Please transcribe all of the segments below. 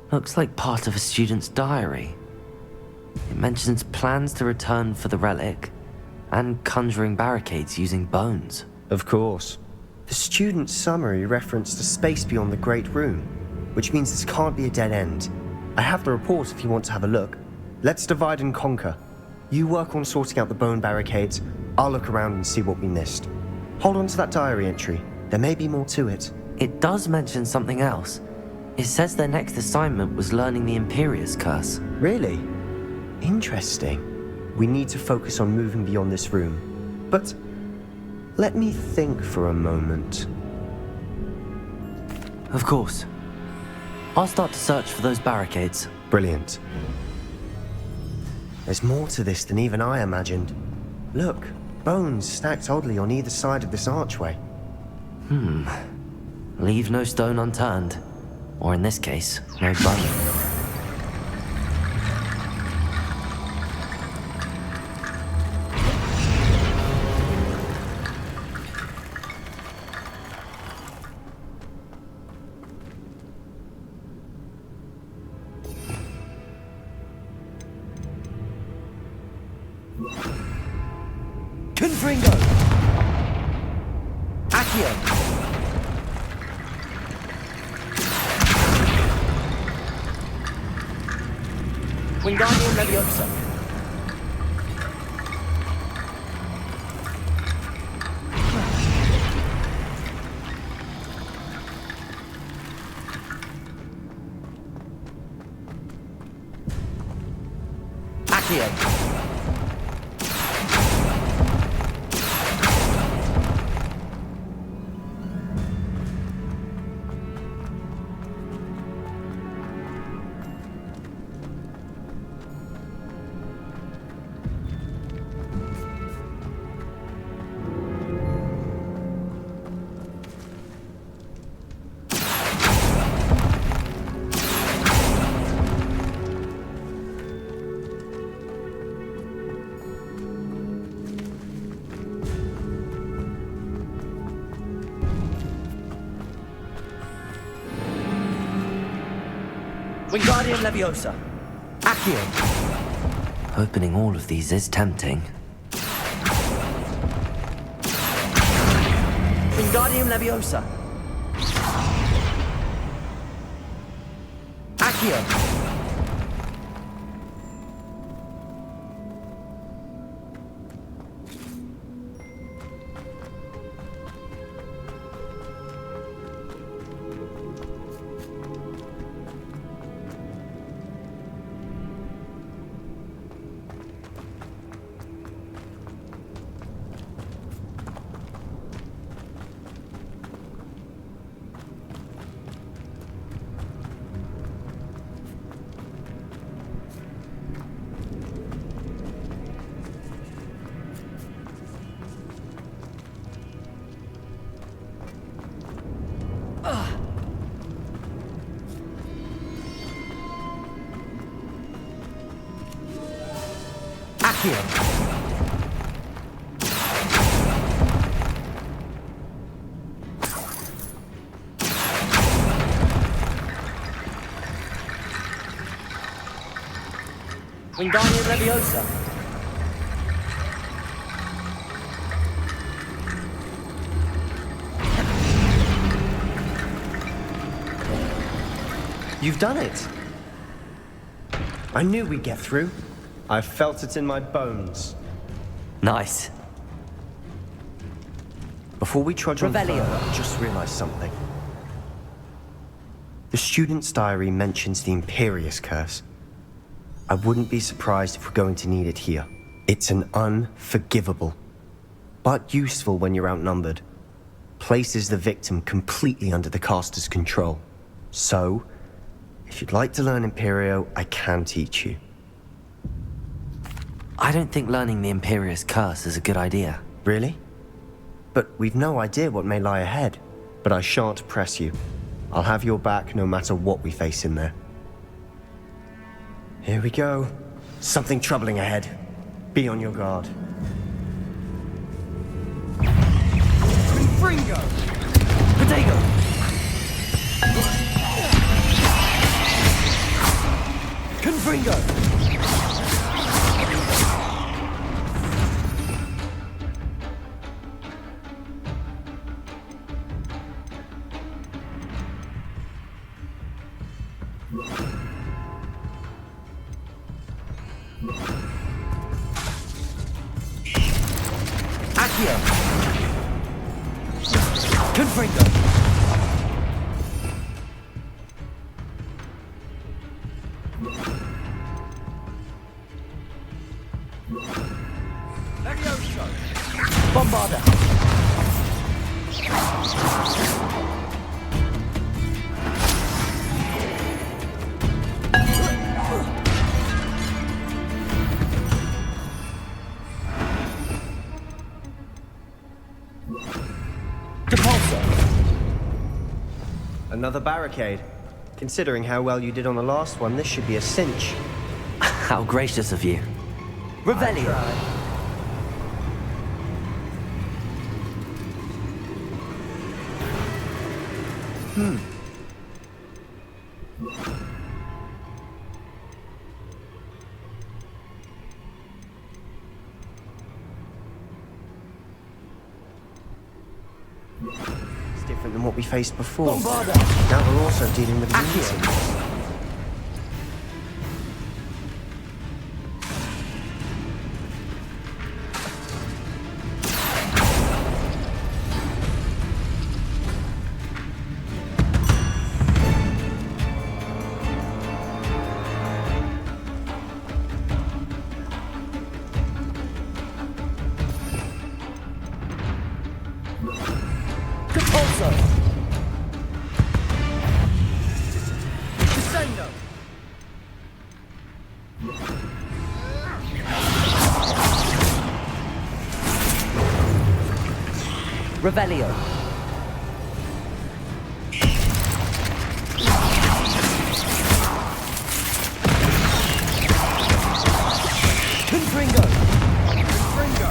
Looks like part of a student's diary. It mentions plans to return for the relic and conjuring barricades using bones. Of course. The student's summary referenced a space beyond the Great Room, which means this can't be a dead end. I have the report if you want to have a look. Let's divide and conquer. You work on sorting out the bone barricades. I'll look around and see what we missed. Hold on to that diary entry. There may be more to it. It does mention something else. It says their next assignment was learning the Imperius Curse. Really? Interesting. We need to focus on moving beyond this room. But let me think for a moment. Of course. I'll start to search for those barricades. Brilliant. There's more to this than even I imagined. Look, bones stacked oddly on either side of this archway. Leave no stone unturned. Or in this case, no bone. Confringo! Accio! Wingardium Leviosa! Accio! Wingardium Leviosa! Accio! Opening all of these is tempting. Wingardium Leviosa! Accio! Wingardium Leviosa! You've done it! I knew we'd get through. I felt it in my bones. Nice. Before we trudge on further, Revelio. I just realized something. The student's diary mentions the Imperius Curse. I wouldn't be surprised if we're going to need it here. It's an unforgivable, but useful when you're outnumbered. Places the victim completely under the caster's control. So, if you'd like to learn Imperio, I can teach you. I don't think learning the Imperius Curse is a good idea. Really? But we've no idea what may lie ahead. But I shan't press you. I'll have your back no matter what we face in there. Here we go. Something troubling ahead. Be on your guard. Confringo! Potato! Confringo! Accio! Confringo! Levioso! Bombarda! Depulso! Another barricade. Considering how well you did on the last one, this should be a cinch. How gracious of you. Revelio! It's different than what we faced before. Bombarda! Now we're also dealing with Accio! mutants. Depulso! Descendo! Revelio! Confringo! Confringo!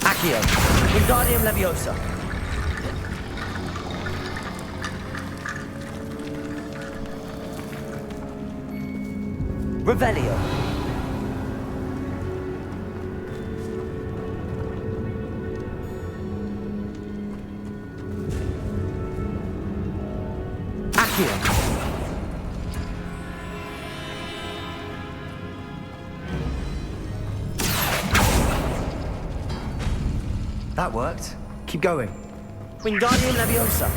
Accio! Wingardium Leviosa! Revelio! Accio! That worked. Keep going. Wingardium Leviosa!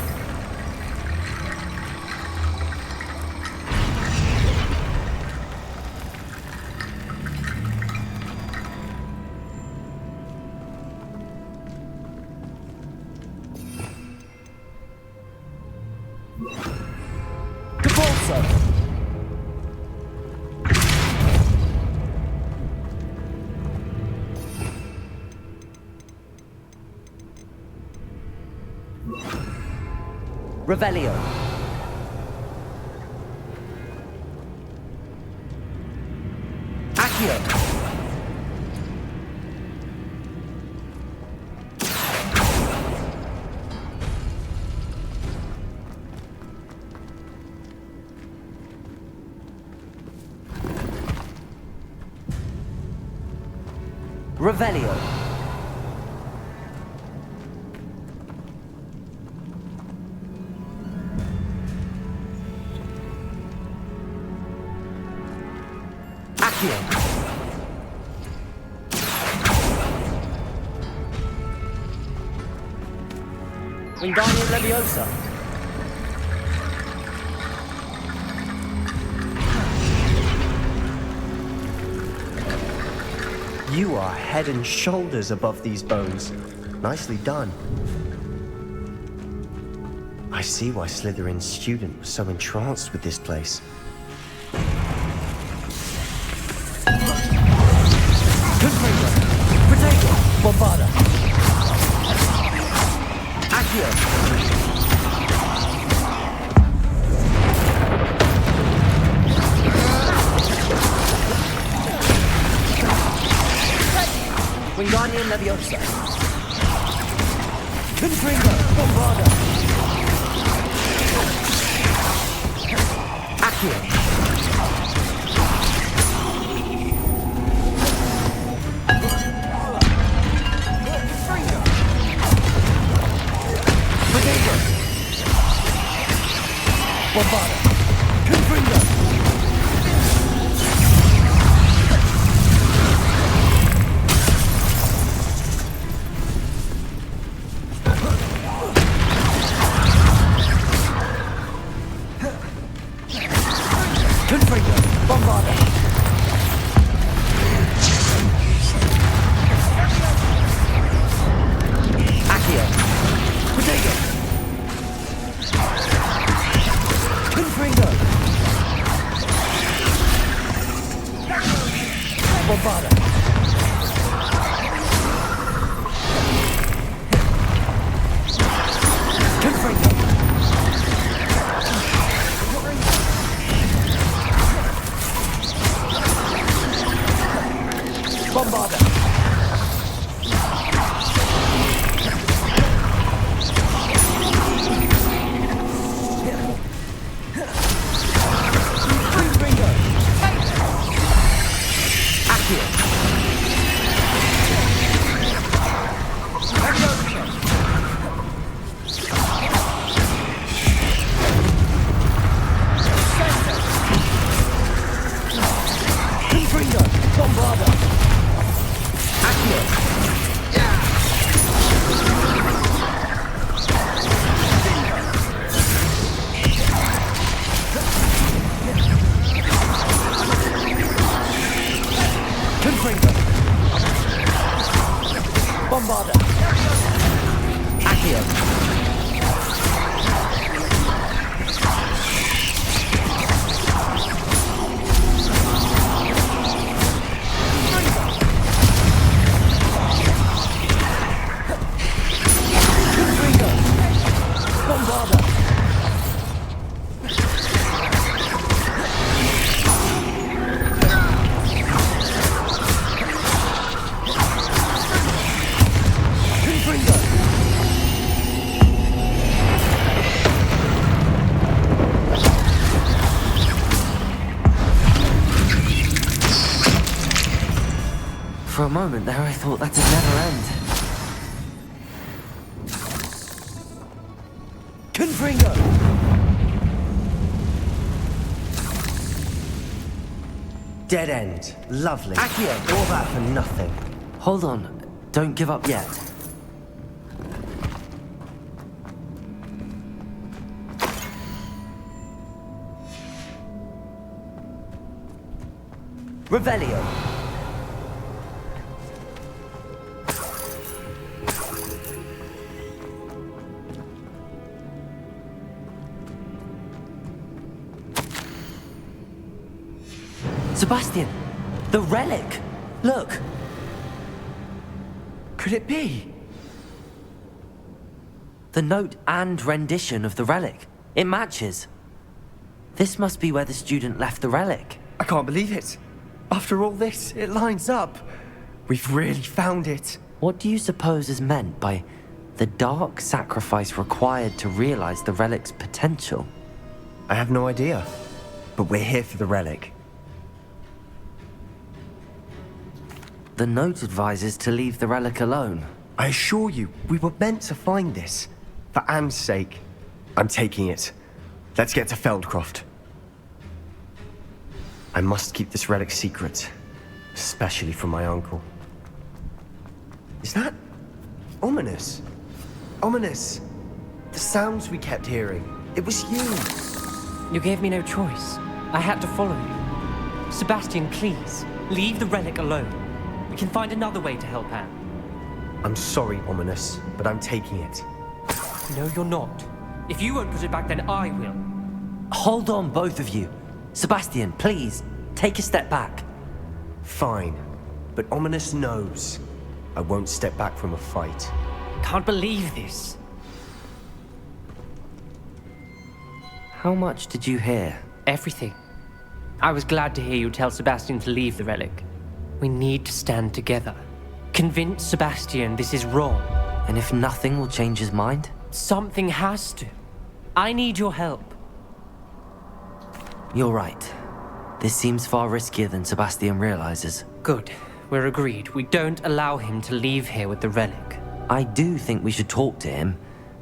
Depulso! Revelio! Accio! Revelio! Accio! Wingardium Leviosa! You are head and shoulders above these bones. Nicely done. I see why Slytherin's student was so entranced with this place. Confringo! Protego! Bombarda! Accio! Wingardium Leviosa. Confringo. Bombarda. Accio. Bombarda. Confringo. Confringo. Bombarda. Accio. Protego. Confringo. Bombarda. Confringo. Bombarda. Confringo. Accio. Confringo. Bombarda. Accio. Confringo. Bombarda. Accio. Confringo. Bombarda. Confringo. For a moment there, I thought that'd never end. Confringo. Dead end. Lovely. Accio. All that for nothing. Hold on. Don't give up yet. Revelio. Sebastian! The relic! Look! Could it be? The note and rendition of the relic. It matches. This must be where the student left the relic. I can't believe it. After all this, it lines up. We've really found it. What do you suppose is meant by the dark sacrifice required to realize the relic's potential? I have no idea. But we're here for the relic. The note advises to leave the relic alone. I assure you, we were meant to find this. For Anne's sake. I'm taking it. Let's get to Feldcroft. I must keep this relic secret. Especially from my uncle. Is that ominous? Ominous. The sounds we kept hearing. It was you. You gave me no choice. I had to follow you. Sebastian, please, leave the relic alone. We can find another way to help Anne. I'm sorry, Ominous, but I'm taking it. No, you're not. If you won't put it back, then I will. Hold on, both of you. Sebastian, please, take a step back. Fine. But Ominous knows. I won't step back from a fight. Can't believe this. How much did you hear? Everything. I was glad to hear you tell Sebastian to leave the relic. We need to stand together. Convince Sebastian this is wrong. And if nothing will change his mind? Something has to. I need your help. You're right. This seems far riskier than Sebastian realizes. Good. We're agreed. We don't allow him to leave here with the relic. I do think we should talk to him,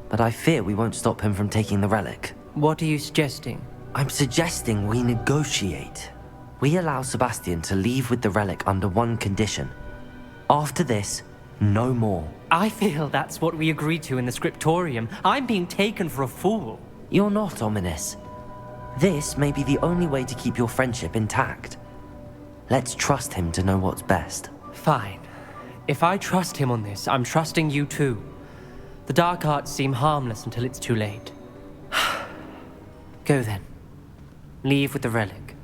but I fear we won't stop him from taking the relic. What are you suggesting? I'm suggesting we negotiate. We allow Sebastian to leave with the relic under one condition. After this, no more. I feel that's what we agreed to in the scriptorium. I'm being taken for a fool. You're not, Ominous. This may be the only way to keep your friendship intact. Let's trust him to know what's best. Fine. If I trust him on this, I'm trusting you too. The dark arts seem harmless until it's too late. Go then. Leave with the relic.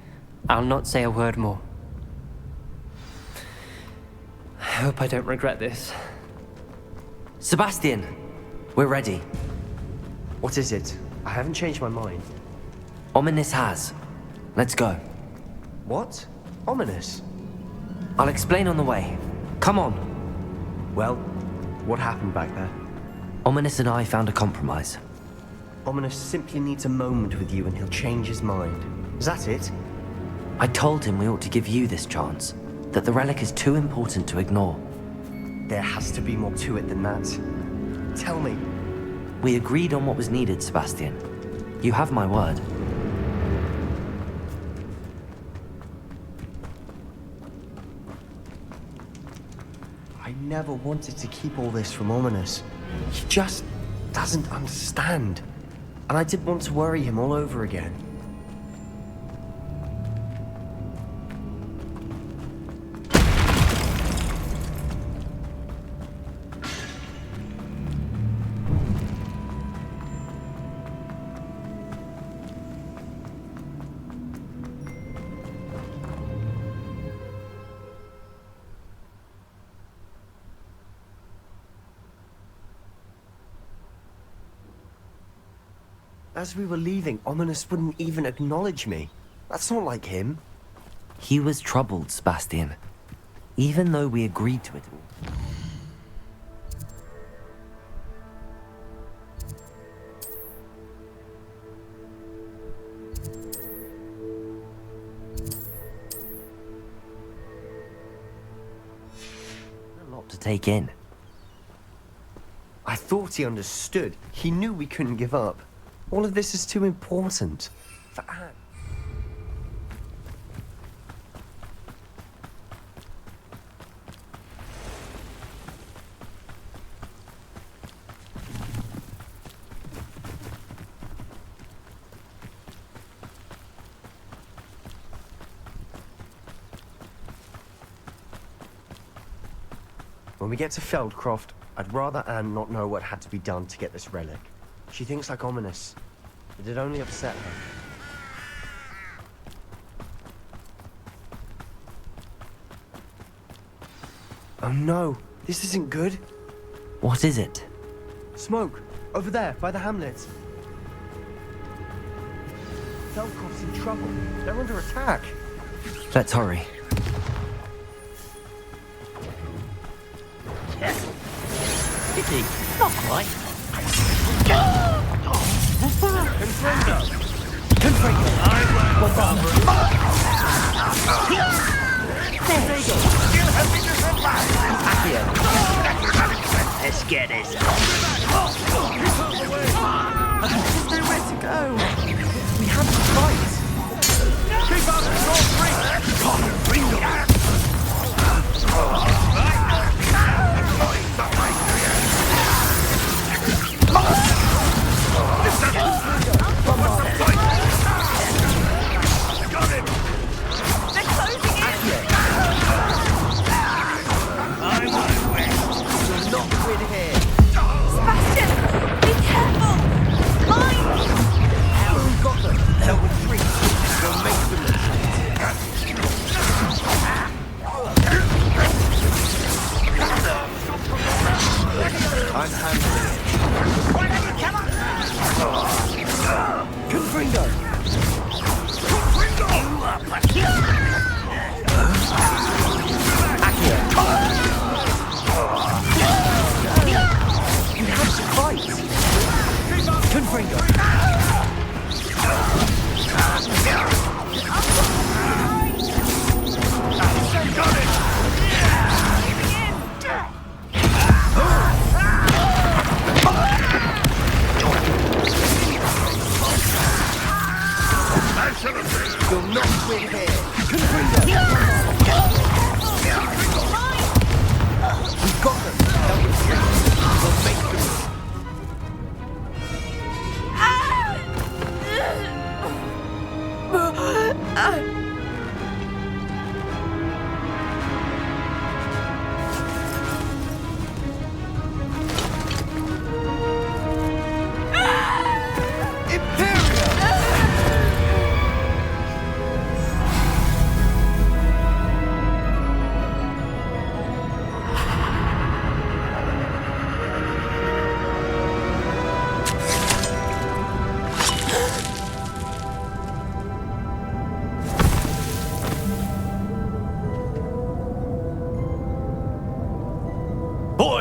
I'll not say a word more. I hope I don't regret this. Sebastian, we're ready. What is it? I haven't changed my mind. Ominous has. Let's go. What? Ominous? I'll explain on the way. Come on. Well, what happened back there? Ominous and I found a compromise. Ominous simply needs a moment with you and he'll change his mind. Is that it? I told him we ought to give you this chance, that the relic is too important to ignore. There has to be more to it than that. Tell me. We agreed on what was needed, Sebastian. You have my word. I never wanted to keep all this from Ominous. He just doesn't understand. And I didn't want to worry him all over again. As we were leaving, Ominous wouldn't even acknowledge me. That's not like him. He was troubled, Sebastian. Even though we agreed to it all. A lot to take in. I thought he understood. He knew we couldn't give up. All of this is too important. For Anne. When we get to Feldcroft, I'd rather Anne not know what had to be done to get this relic. She thinks like Ominous. It'd only upset her. Oh no, this isn't good. What is it? Smoke, over there, by the hamlet. Feldcroft's in trouble. They're under attack. Let's hurry. Kitty, not quite. Let's get this. There's nowhere to go. We have to fight. Keep up the short free. Can't bring them. Sebastian!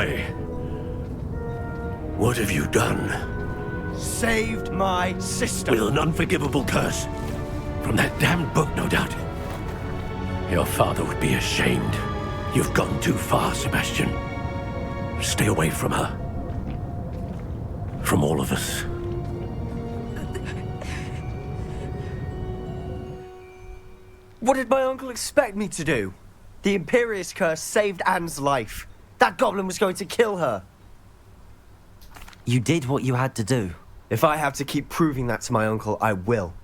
boy. What have you done? Saved my sister. With an unforgivable curse. From that damned book, no doubt. Your father would be ashamed. You've gone too far, Sebastian. Stay away from her. From all of us. What did my uncle expect me to do? The Imperious Curse saved Anne's life. That goblin was going to kill her. You did what you had to do. If I have to keep proving that to my uncle, I will.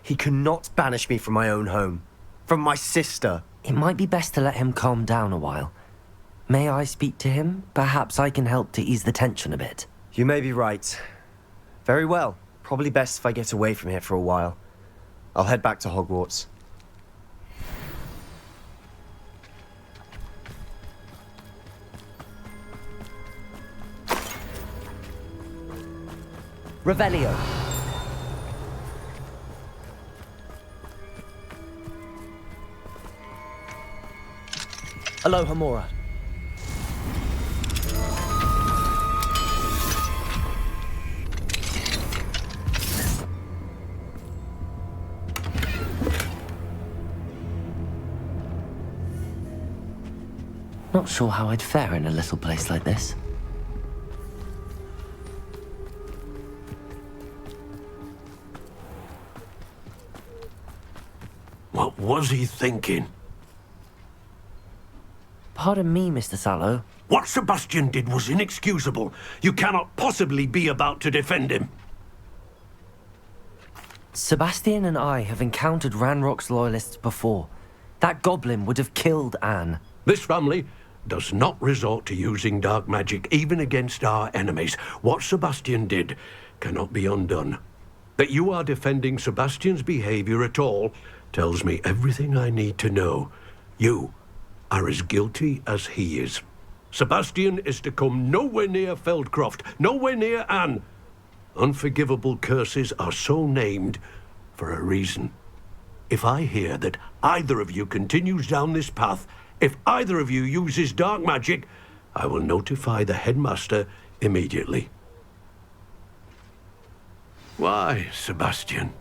He cannot banish me from my own home. From my sister. It might be best to let him calm down a while. May I speak to him? Perhaps I can help to ease the tension a bit. You may be right. Very well. Probably best if I get away from here for a while. I'll head back to Hogwarts. Revelio. Aloha Mora. Not sure how I'd fare in a little place like this. What was he thinking? Pardon me, Mr. Sallow. What Sebastian did was inexcusable. You cannot possibly be about to defend him. Sebastian and I have encountered Ranrock's loyalists before. That goblin would have killed Anne. This family does not resort to using dark magic, even against our enemies. What Sebastian did cannot be undone. That you are defending Sebastian's behavior at all tells me everything I need to know. You are as guilty as he is. Sebastian is to come nowhere near Feldcroft, nowhere near Anne. Unforgivable curses are so named for a reason. If I hear that either of you continues down this path, if either of you uses dark magic, I will notify the headmaster immediately. Why, Sebastian?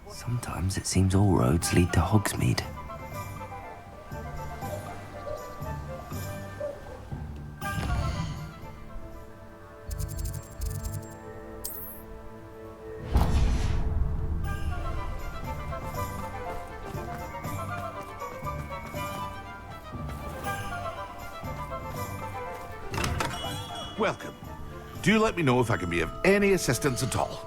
Sometimes it seems all roads lead to Hogsmeade. Welcome. Do let me know if I can be of any assistance at all.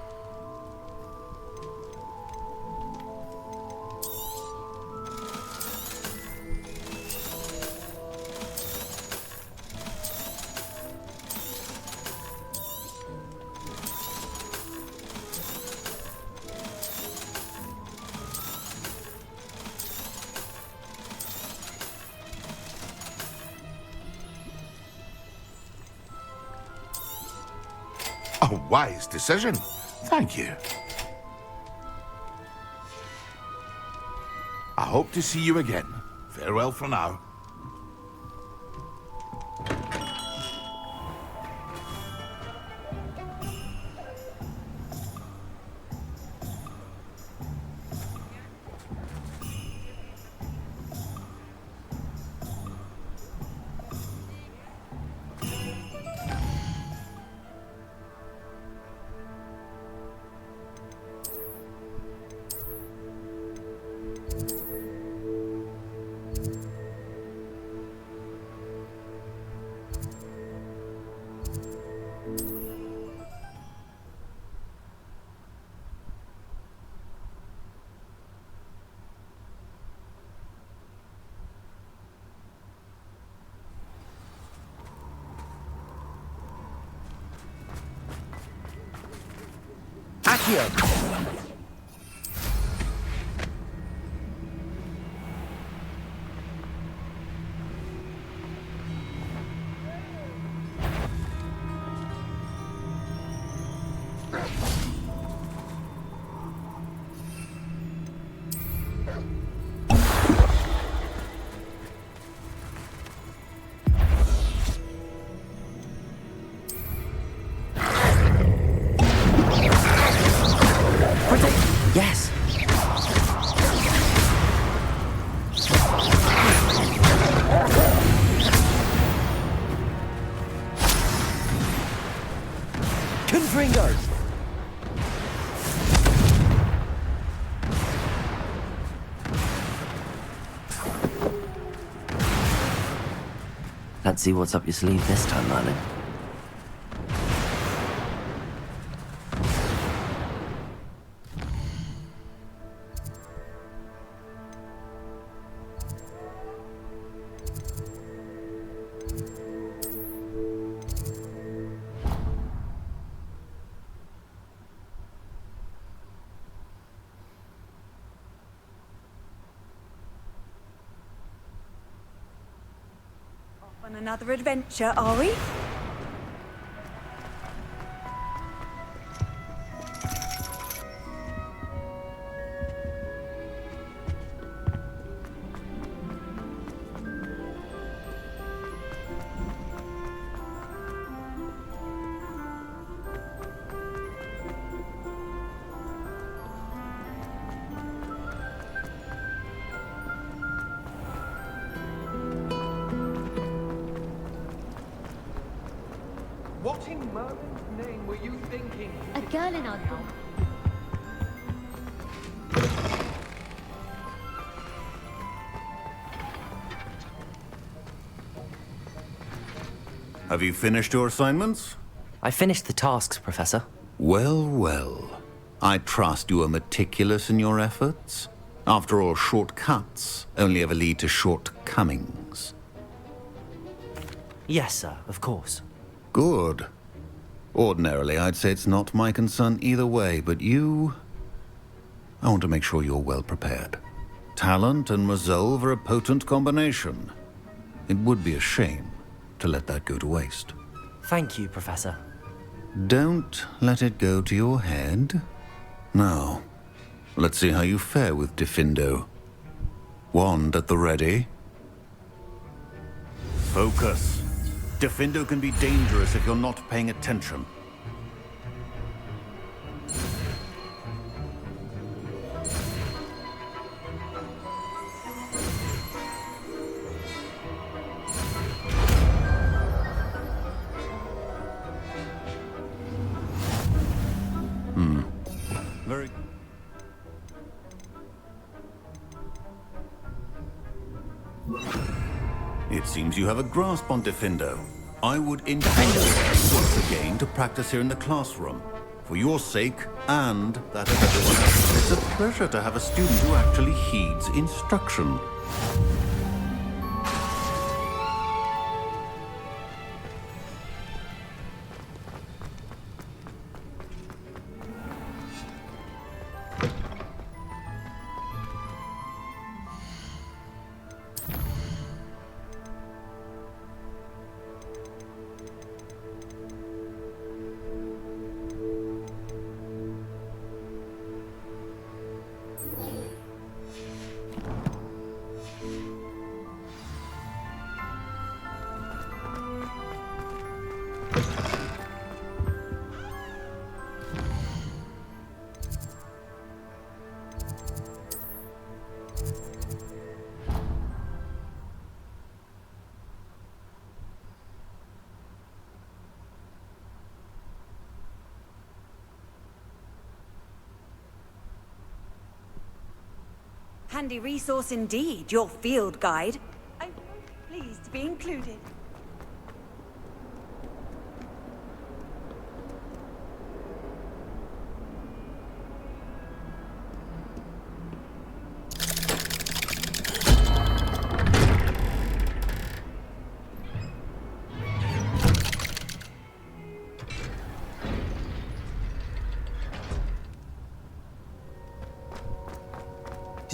A wise decision. Thank you. I hope to see you again. Farewell for now. here. Yes! Confringo! Let's see what's up your sleeve this time, Merlin. On another adventure, are we? What in Merlin's name were you thinking? A girl in our group. Have you finished your assignments? I finished the tasks, Professor. Well, well. I trust you are meticulous in your efforts. After all, shortcuts only ever lead to shortcomings. Yes, sir, of course. Good. Ordinarily, I'd say it's not my concern either way, but you... I want to make sure you're well prepared. Talent and resolve are a potent combination. It would be a shame to let that go to waste. Thank you, Professor. Don't let it go to your head. Now, let's see how you fare with Diffindo. Wand at the ready. Focus. Diffindo can be dangerous if you're not paying attention. Very... It seems you have a grasp on Diffindo. I would encourage you once again to practice here in the classroom. For your sake, and that of everyone else. It's a pleasure to have a student who actually heeds instruction. Handy resource indeed, your field guide. I'm very pleased to be included.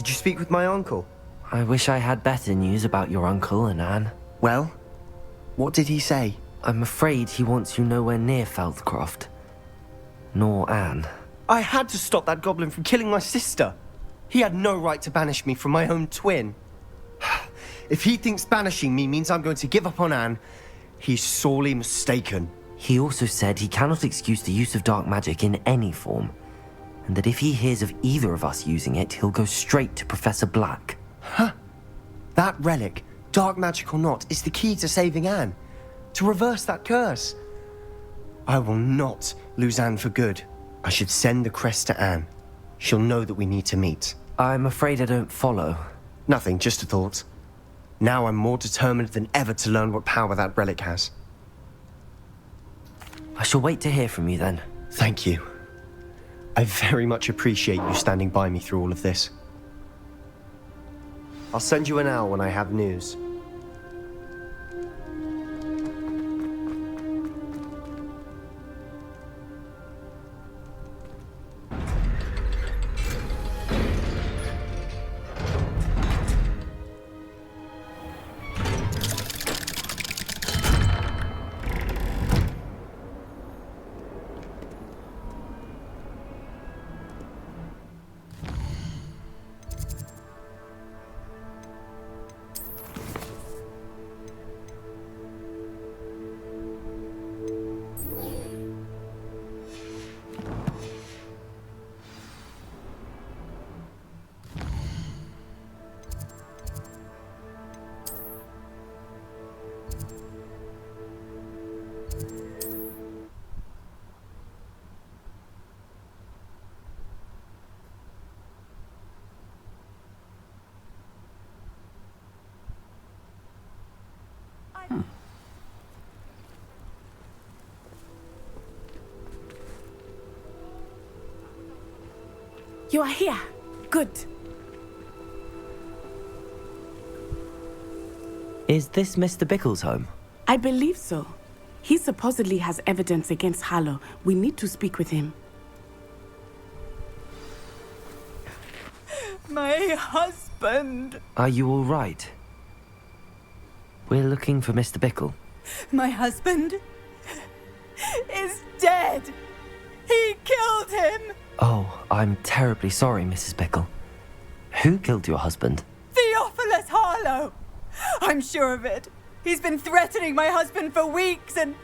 Did you speak with my uncle? I wish I had better news about your uncle and Anne. Well, what did he say? I'm afraid he wants you nowhere near Feldcroft. Nor Anne. I had to stop that goblin from killing my sister. He had no right to banish me from my own twin. If he thinks banishing me means I'm going to give up on Anne, he's sorely mistaken. He also said he cannot excuse the use of dark magic in any form, and that if he hears of either of us using it, he'll go straight to Professor Black. Huh? That relic, dark magic or not, is the key to saving Anne. To reverse that curse. I will not lose Anne for good. I should send the crest to Anne. She'll know that we need to meet. I'm afraid I don't follow. Nothing, just a thought. Now I'm more determined than ever to learn what power that relic has. I shall wait to hear from you then. Thank you. I very much appreciate you standing by me through all of this. I'll send you an owl when I have news. You are here. Good. Is this Mr. Bickle's home? I believe so. He supposedly has evidence against Harlow. We need to speak with him. My husband. Are you all right? We're looking for Mr. Bickle. My husband is dead. He killed him. Oh, I'm terribly sorry, Mrs. Bickle. Who killed your husband? Theophilus Harlow. I'm sure of it. He's been threatening my husband for weeks and...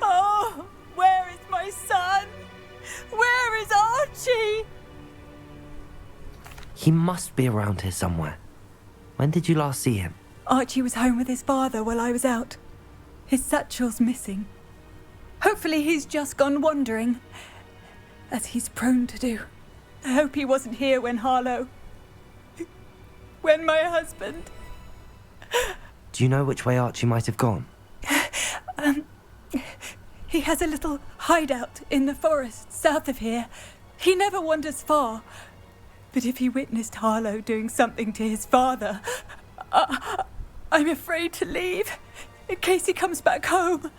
Oh, where is my son? Where is Archie? He must be around here somewhere. When did you last see him? Archie was home with his father while I was out. His satchel's missing. Hopefully he's just gone wandering, as he's prone to do. I hope he wasn't here when Harlow... when my husband... Do you know which way Archie might have gone? He has a little hideout in the forest south of here. He never wanders far. But if he witnessed Harlow doing something to his father, I'm afraid to leave, in case he comes back home.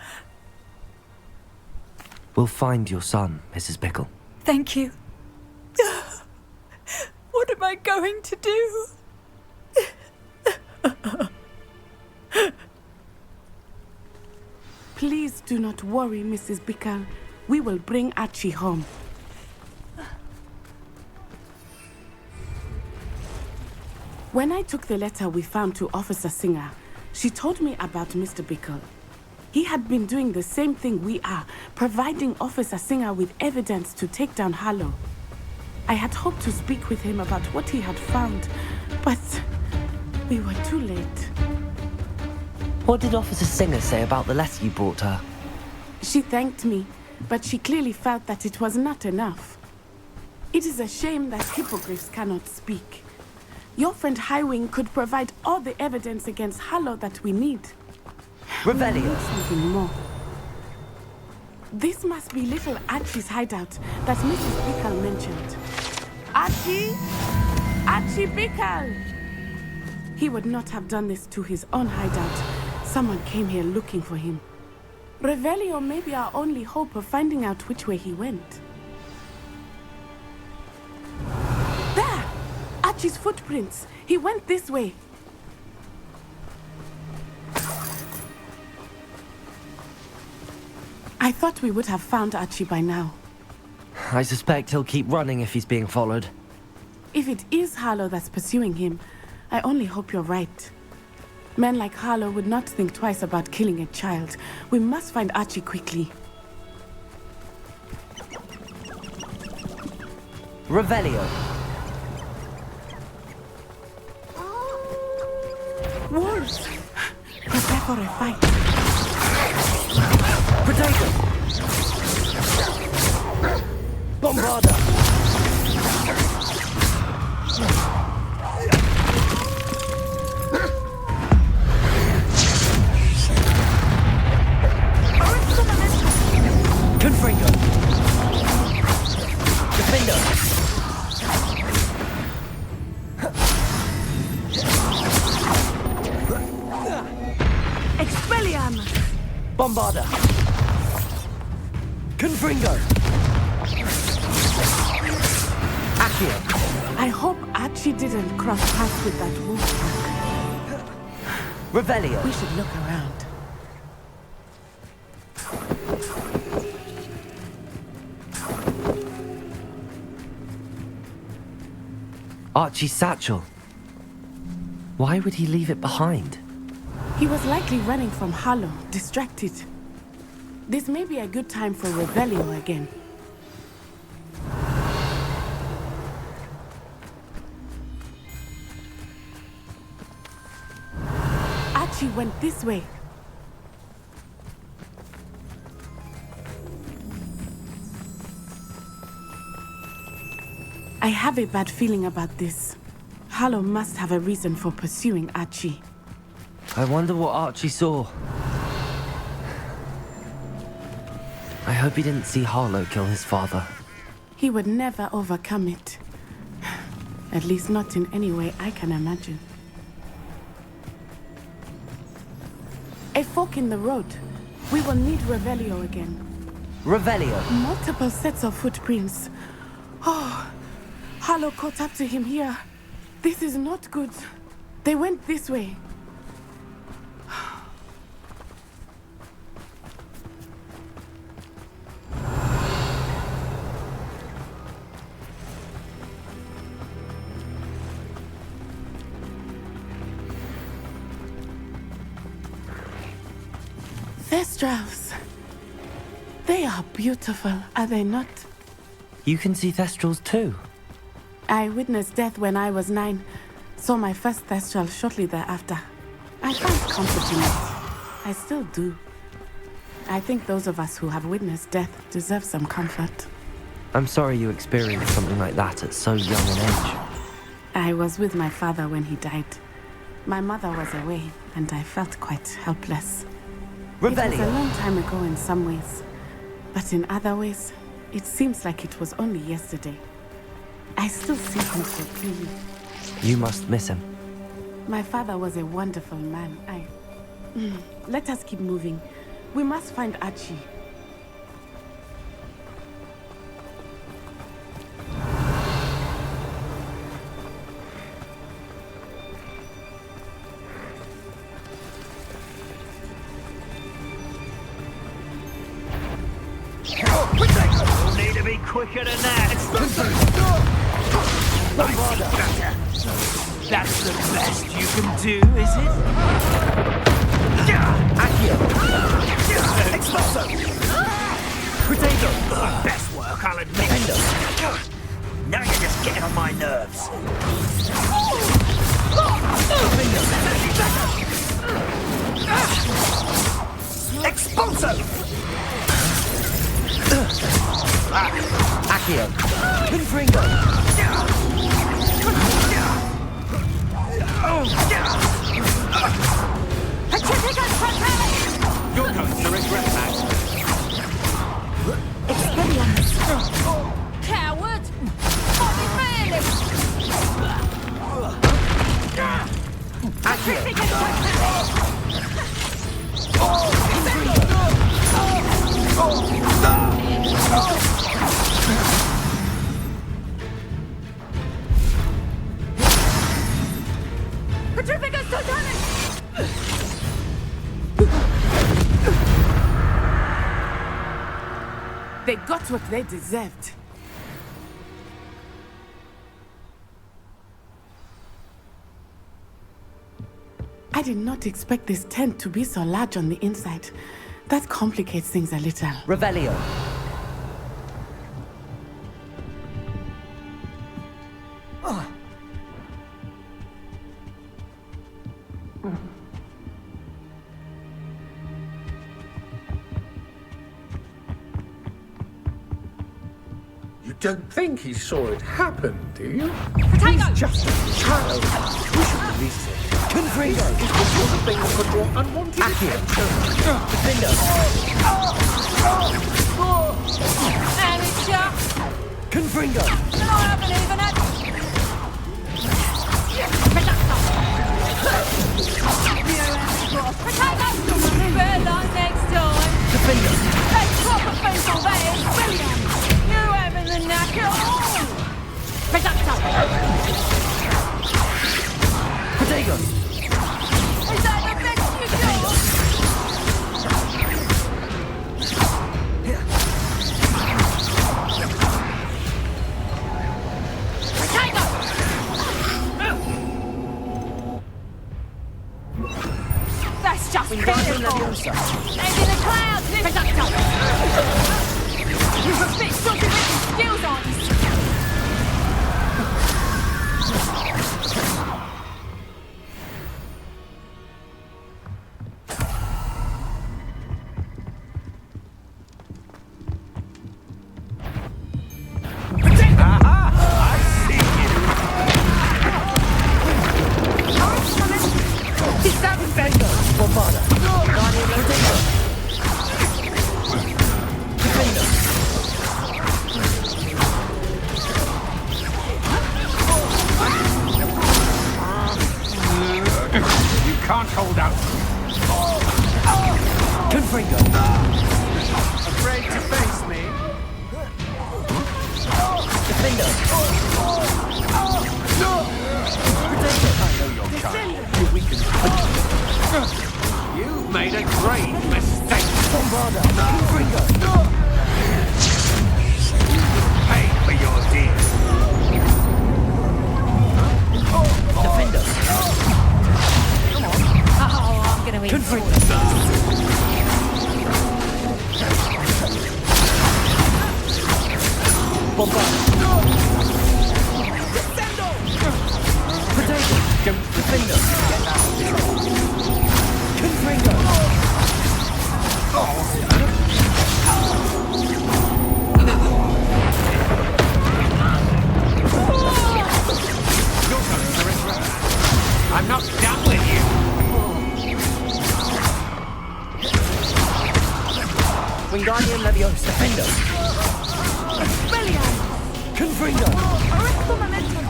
We'll find your son, Mrs. Bickle. Thank you. What am I going to do? Please do not worry, Mrs. Bickle. We will bring Archie home. When I took the letter we found to Officer Singer, she told me about Mr. Bickle. He had been doing the same thing we are, providing Officer Singer with evidence to take down Harlow. I had hoped to speak with him about what he had found, but we were too late. What did Officer Singer say about the letter you brought her? She thanked me, but she clearly felt that it was not enough. It is a shame that hippogriffs cannot speak. Your friend Highwing could provide all the evidence against Harlow that we need. Revelio. We need something more. This must be little Archie's hideout that Mrs. Bickle mentioned. Archie? Archie Bickle! He would not have done this to his own hideout. Someone came here looking for him. Revelio may be our only hope of finding out which way he went. There! Archie Archie's footprints. He went this way. I thought we would have found Archie by now. I suspect he'll keep running if he's being followed. If it is Harlow that's pursuing him, I only hope you're right. Men like Harlow would not think twice about killing a child. We must find Archie quickly. Revelio. Wolves! Prepare for a fight. Potato. Bombarda. Confringo. Defender. Expelliarmus! Bombarda. Confringo. Accio. I hope Archie didn't cross paths with that wolf pack. Revelio. We should look around. Archie's satchel. Why would he leave it behind? He was likely running from Harlow, distracted. This may be a good time for Revelio again. Archie went this way. I have a bad feeling about this. Harlow must have a reason for pursuing Archie. I wonder what Archie saw. I hope he didn't see Harlow kill his father. He would never overcome it. At least not in any way I can imagine. A fork in the road. We will need Revelio again. Revelio. Multiple sets of footprints. Oh, Harlow caught up to him here. This is not good. They went this way. Thestrals. They are beautiful, are they not? You can see Thestrals too. I witnessed death when I was 9. Saw my first Thestral shortly thereafter. I found comfort in it. I still do. I think those of us who have witnessed death deserve some comfort. I'm sorry you experienced something like that at so young an age. I was with my father when he died. My mother was away, and I felt quite helpless. It was a long time ago in some ways, but in other ways, it seems like it was only yesterday. I still see him so clearly. You must miss him. My father was a wonderful man. Let us keep moving. We must find Archie. You'll need to be quicker than that. That's the best you can do, is it? Accio. Exploso! Potato. Best work, I'll admit. Now you're just getting on my nerves. Expulso! Accio. Confringo. You're going to regret that. Coward! got what they deserved. I did not expect this tent to be so large on the inside. That complicates things a little. Revelio. You don't think he saw it happen, do you? Potato! He's just a child. We should release him. Confringo. This is the sort of thing that could draw unwanted attention. Defender. And it's shut. Confringo. No, I believe in it. Potato! Better luck next time. Defender. That's proper pencil, that is brilliant. You having the knack at all. Potato! Potato. Is that the best you got? Potato! That's just pitiful. And in the clouds, Potato! You've a bit dodgy with your skills, aren't you? You can't hold out. Confringo. Afraid to face me? Defender. You weakened. You've made a great mistake. Bombarda. Confringo. Pay for your deeds. Defender. Oh, I'm gonna eat. Confringo. Bombarda. Potato. Defender. Confringo. I'm not done with you. Wingardium Leviosa. Defender. Brilliant! Confringo. Rectal momentum!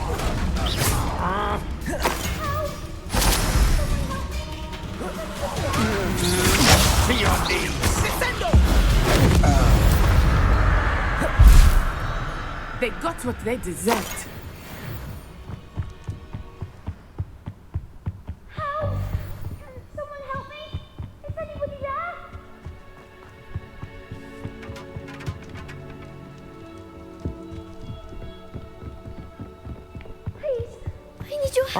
To your knees. They got what they deserved. Help! Can someone help me? Is anybody there? Please, I need your help.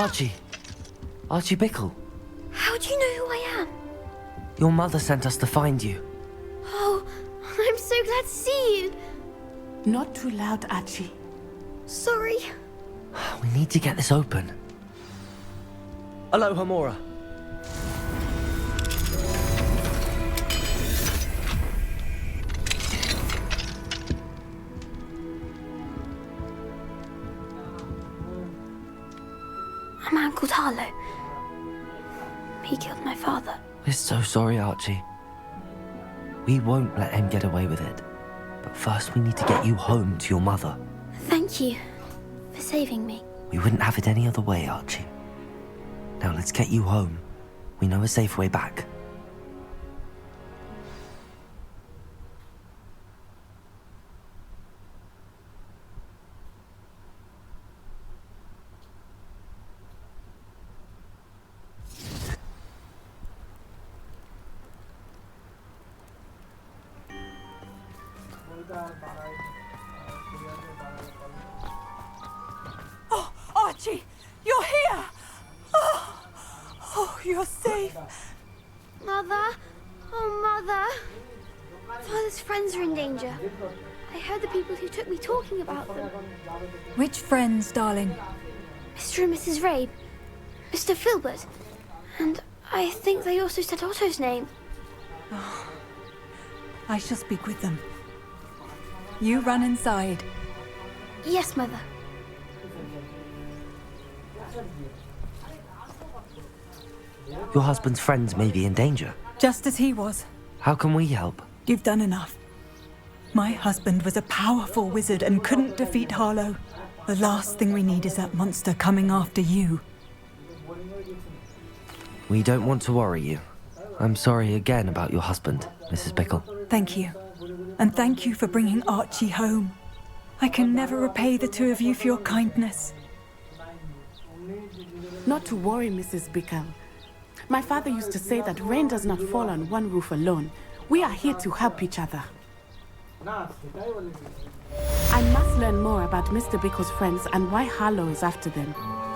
Archie Bickle. How do you know who I am? Your mother sent us to find you. Oh, I'm so glad to see you. Not too loud, Archie. Sorry. We need to get this open. Aloha Mora. A man called Harlow. He killed my father. We're so sorry, Archie. We won't let him get away with it. But first we need to get you home to your mother. Thank you for saving me. We wouldn't have it any other way, Archie. Now let's get you home. We know a safe way back. Oh, Archie, you're here! Oh, you're safe. Mother? Oh, Mother. Father's friends are in danger. I heard the people who took me talking about them. Which friends, darling? Mr. and Mrs. Rabe, Mr. Filbert, and I think they also said Otto's name. Oh, I shall speak with them. You run inside. Yes, Mother. Your husband's friends may be in danger. Just as he was. How can we help? You've done enough. My husband was a powerful wizard and couldn't defeat Harlow. The last thing we need is that monster coming after you. We don't want to worry you. I'm sorry again about your husband, Mrs. Bickle. Thank you. And thank you for bringing Archie home. I can never repay the two of you for your kindness. Not to worry, Mrs. Bickle. My father used to say that rain does not fall on one roof alone. We are here to help each other. I must learn more about Mr. Bickle's friends and why Harlow is after them.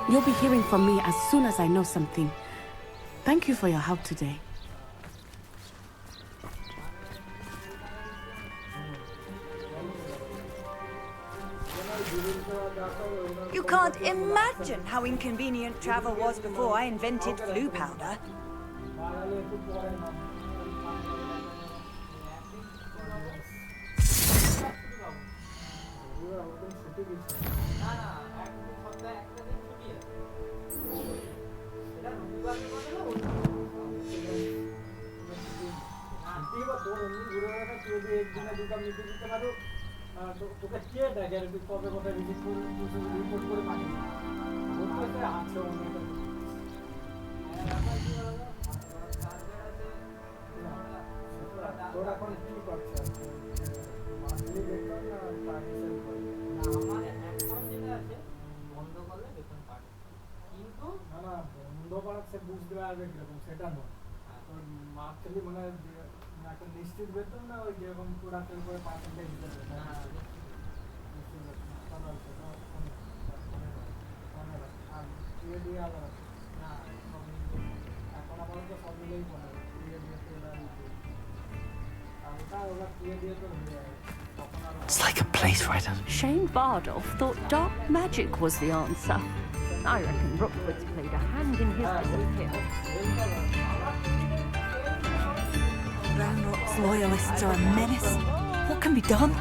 You'll be hearing from me as soon as I know something. Thank you for your help today. You can't imagine how inconvenient travel was before I invented flu powder. It's like a place right out. Shane Bardolph thought dark magic was the answer. I reckon Rookwood's played a hand in his disappearance. Ranrock's loyalists are a menace. What can be done?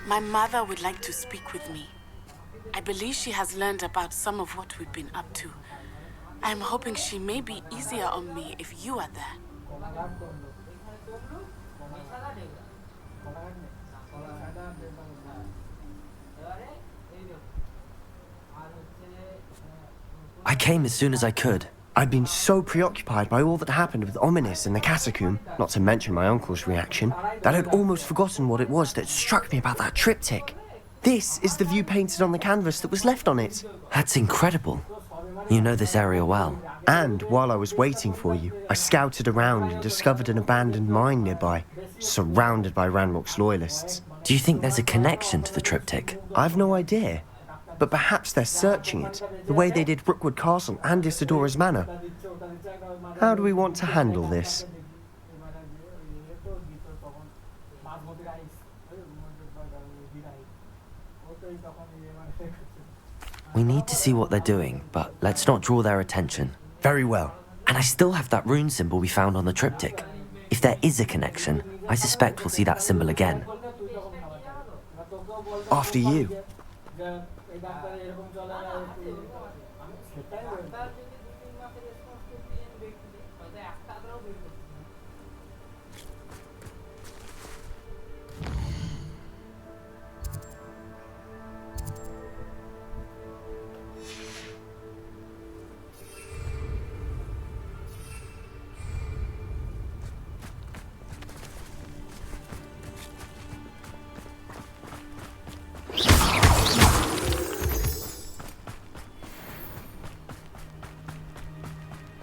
My mother would like to speak with me. I believe she has learned about some of what we've been up to. I am hoping she may be easier on me if you are there. I came as soon as I could. I'd been so preoccupied by all that happened with Ominis and the catacomb, not to mention my uncle's reaction, that I'd almost forgotten what it was that struck me about that triptych. This is the view painted on the canvas that was left on it. That's incredible. You know this area well. And while I was waiting for you, I scouted around and discovered an abandoned mine nearby, surrounded by Ranrock's loyalists. Do you think there's a connection to the triptych? I've no idea. But perhaps they're searching it, the way they did Rookwood Castle and Isidora's Manor. How do we want to handle this? We need to see what they're doing, but let's not draw their attention. Very well. And I still have that rune symbol we found on the triptych. If there is a connection, I suspect we'll see that symbol again. After you.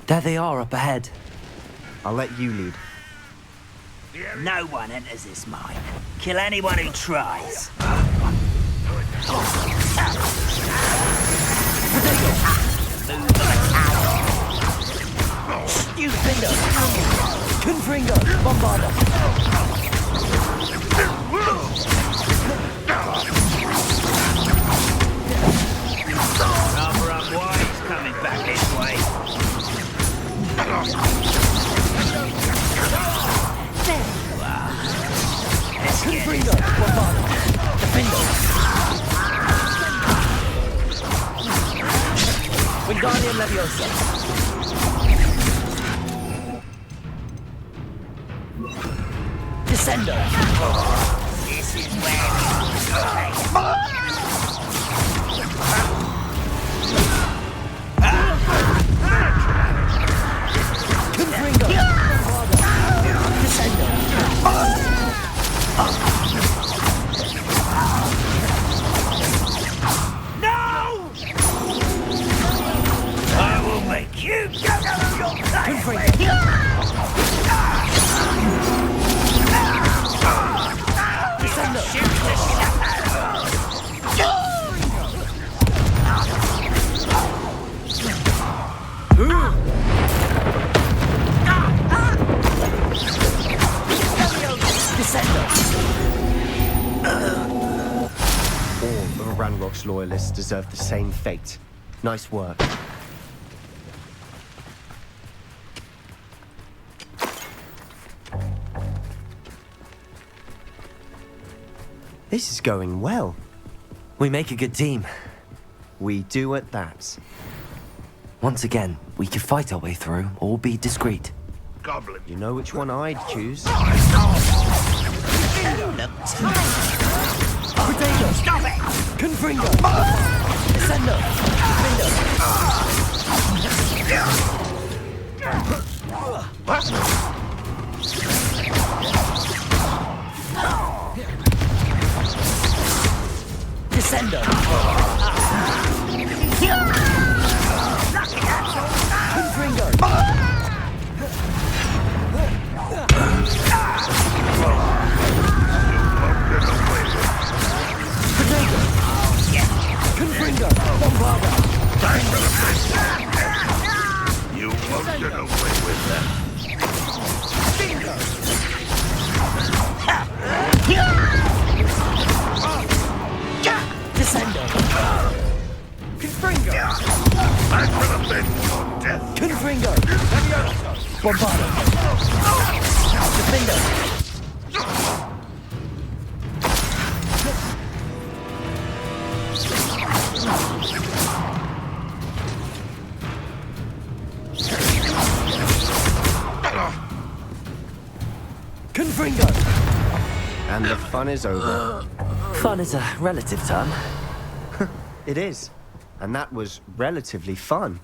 There they are up ahead. I'll let you lead. No one enters this mine. Kill anyone who tries. Stupido! Confringo! Bombarda! Number up wide, he's coming back this way. There you are. Let's get Confringo! Bombarda! Defendo! Wingardium Leviosa! Descendo! This is where Confringo! Descendo! No! I will make you go down your Confringo! Descendo! Shoot the shit All of Ranrock's loyalists deserve the same fate. Nice work. This is going well. We make a good team. We do at that. Once again, we could fight our way through or be discreet. Goblin. You know which one I'd choose? Potato! Stop it! Confringo! Descendo! Descendo! Confringo! Potato! Confringo! Bombarda! You won't get away with that. Descendo! Confringo! I could have been your death. Confringo! Bombarda! Defendo! Confringo! And the fun is over. Fun is a relative term. It is. And that was relatively fun.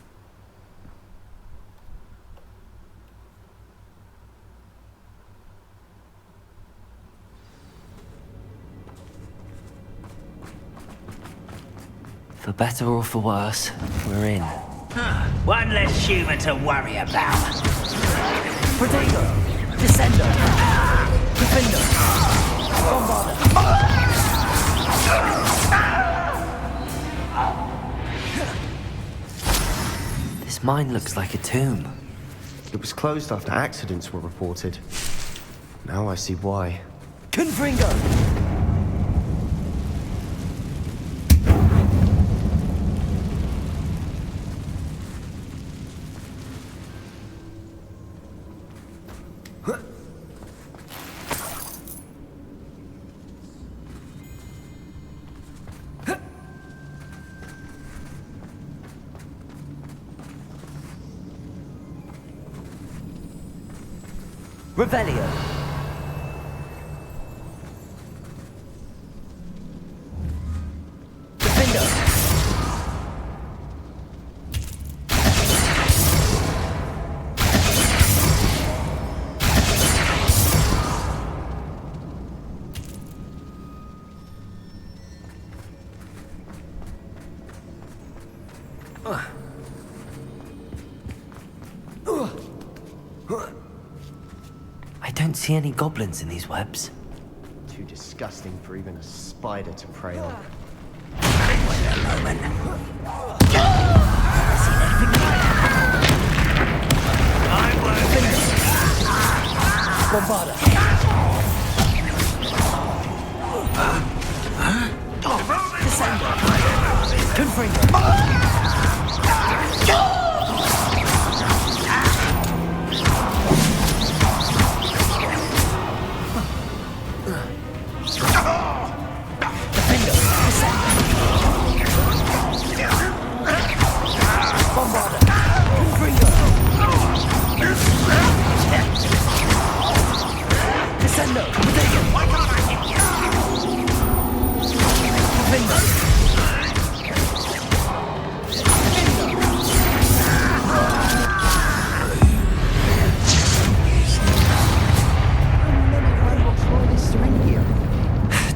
For better or for worse, we're in. One less human to worry about. Potato! Descendo! Defendo! Bombarda! This mine looks like a tomb. It was closed after accidents were reported. Now I see why. Confringo! Revelio. Defendo. I don't see any goblins in these webs. Too disgusting for even a spider to prey on.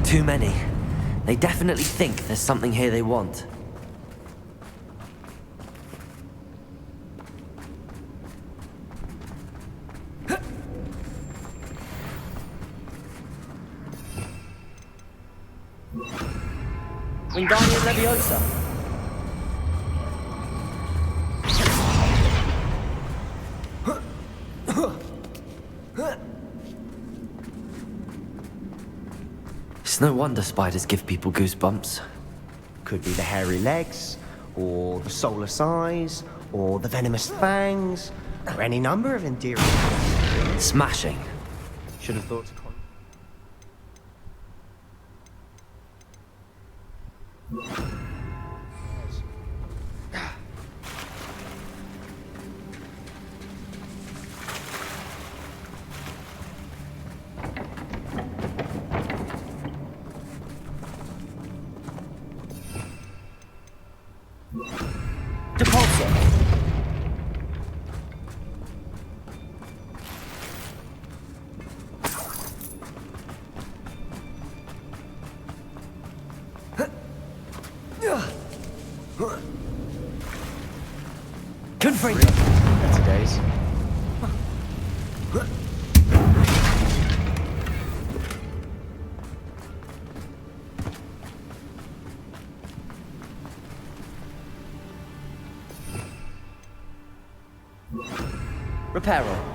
Too many. They definitely think there's something here they want. Wingardium Leviosa. It's no wonder spiders give people goosebumps. Could be the hairy legs, or the soulless eyes, or the venomous fangs, or any number of endearing. Smashing. Should have thought to better days. Reparo.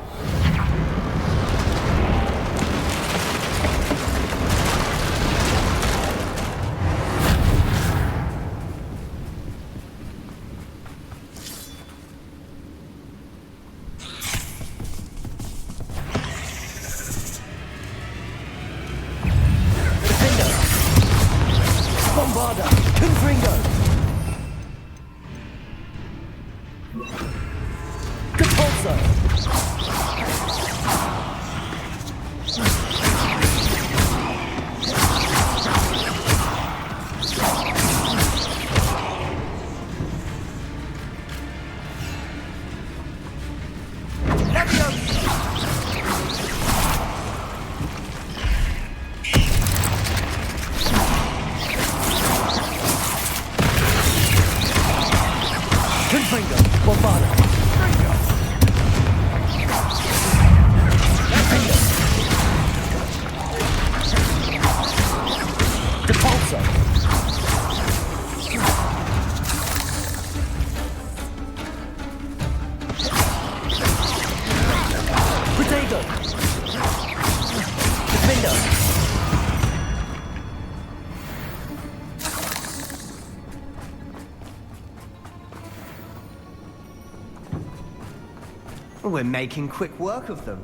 We're making quick work of them.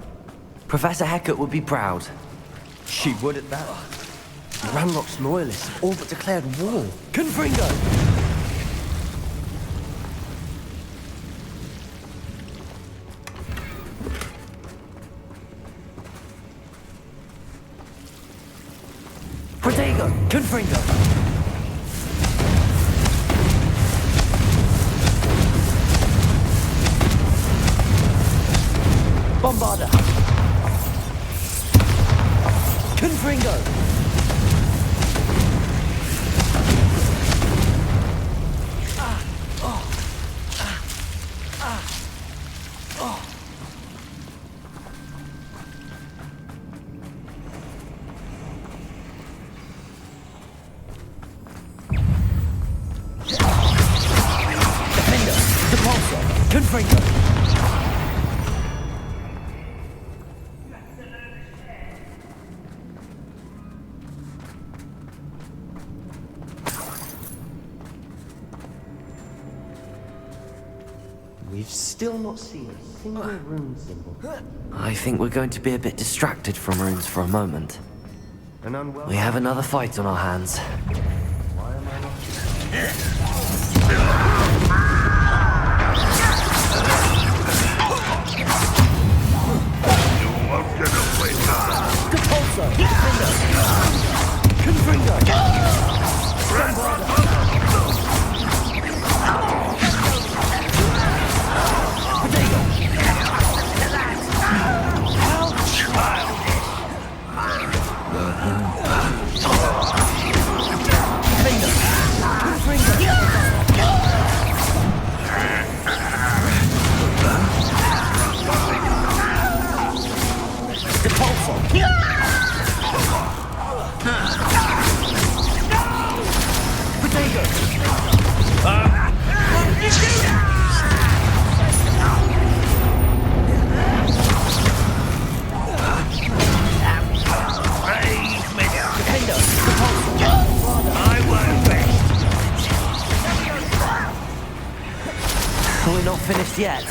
Professor Hecat would be proud. She would at that. Ranrock's loyalists all but declared war. Confringo! Protego! Confringo! Bombarda! Confringo! Confringo! We've still not seen a single rune symbol. I think we're going to be a bit distracted from runes for a moment. An unwelcome... We have another fight on our hands. Why am I not... Depulso! Confringo! We're not finished yet.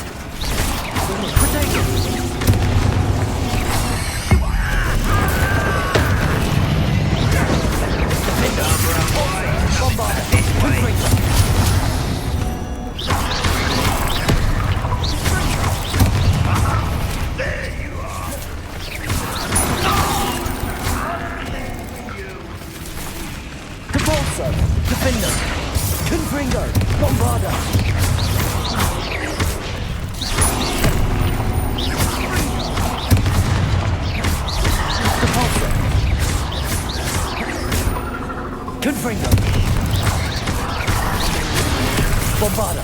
Depulso! Defender! Confringo! Bombarda! Confringo! Bombarda!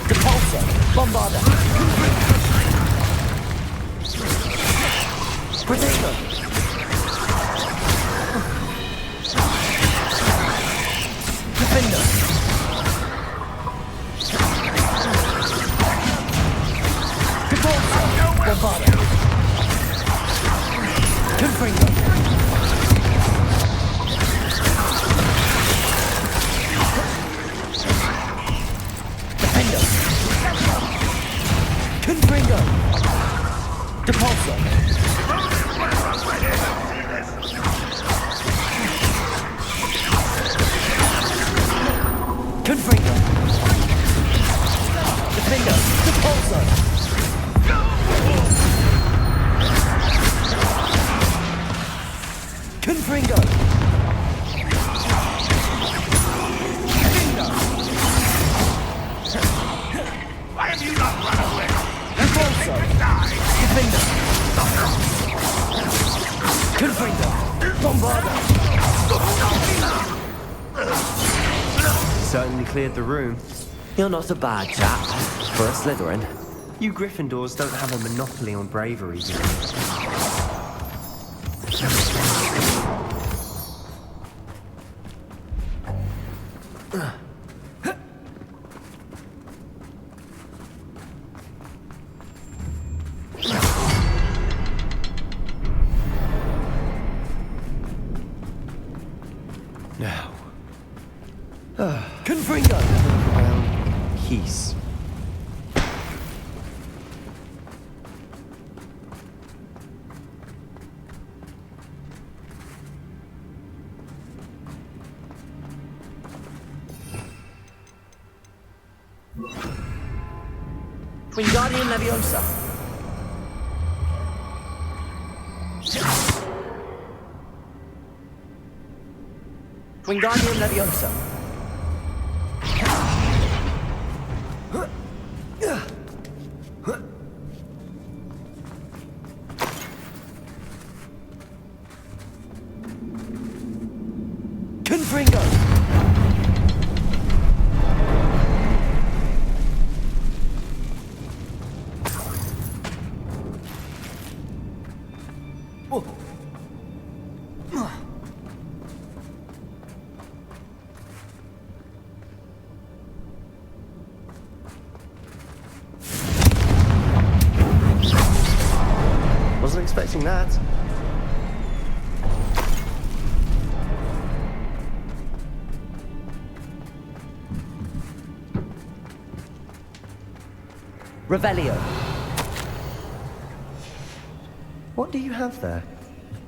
Depulso! Bombarda! Protego! Defender! Depulso! Bombarda! Confringo! Defender! Confringo! Depulso! Confringo! Defender! Depulso! Confringo! Why have you not run away? Depulso! Defender! Confringo! Bombarda! Certainly cleared the room. You're not a bad chap for a Slytherin. You Gryffindors don't have a monopoly on bravery, do you? Now. Confringo! Peace. Wingardium Leviosa. Wingardium Leviosa. Confringo. Wasn't expecting that. Revelio. What do you have there?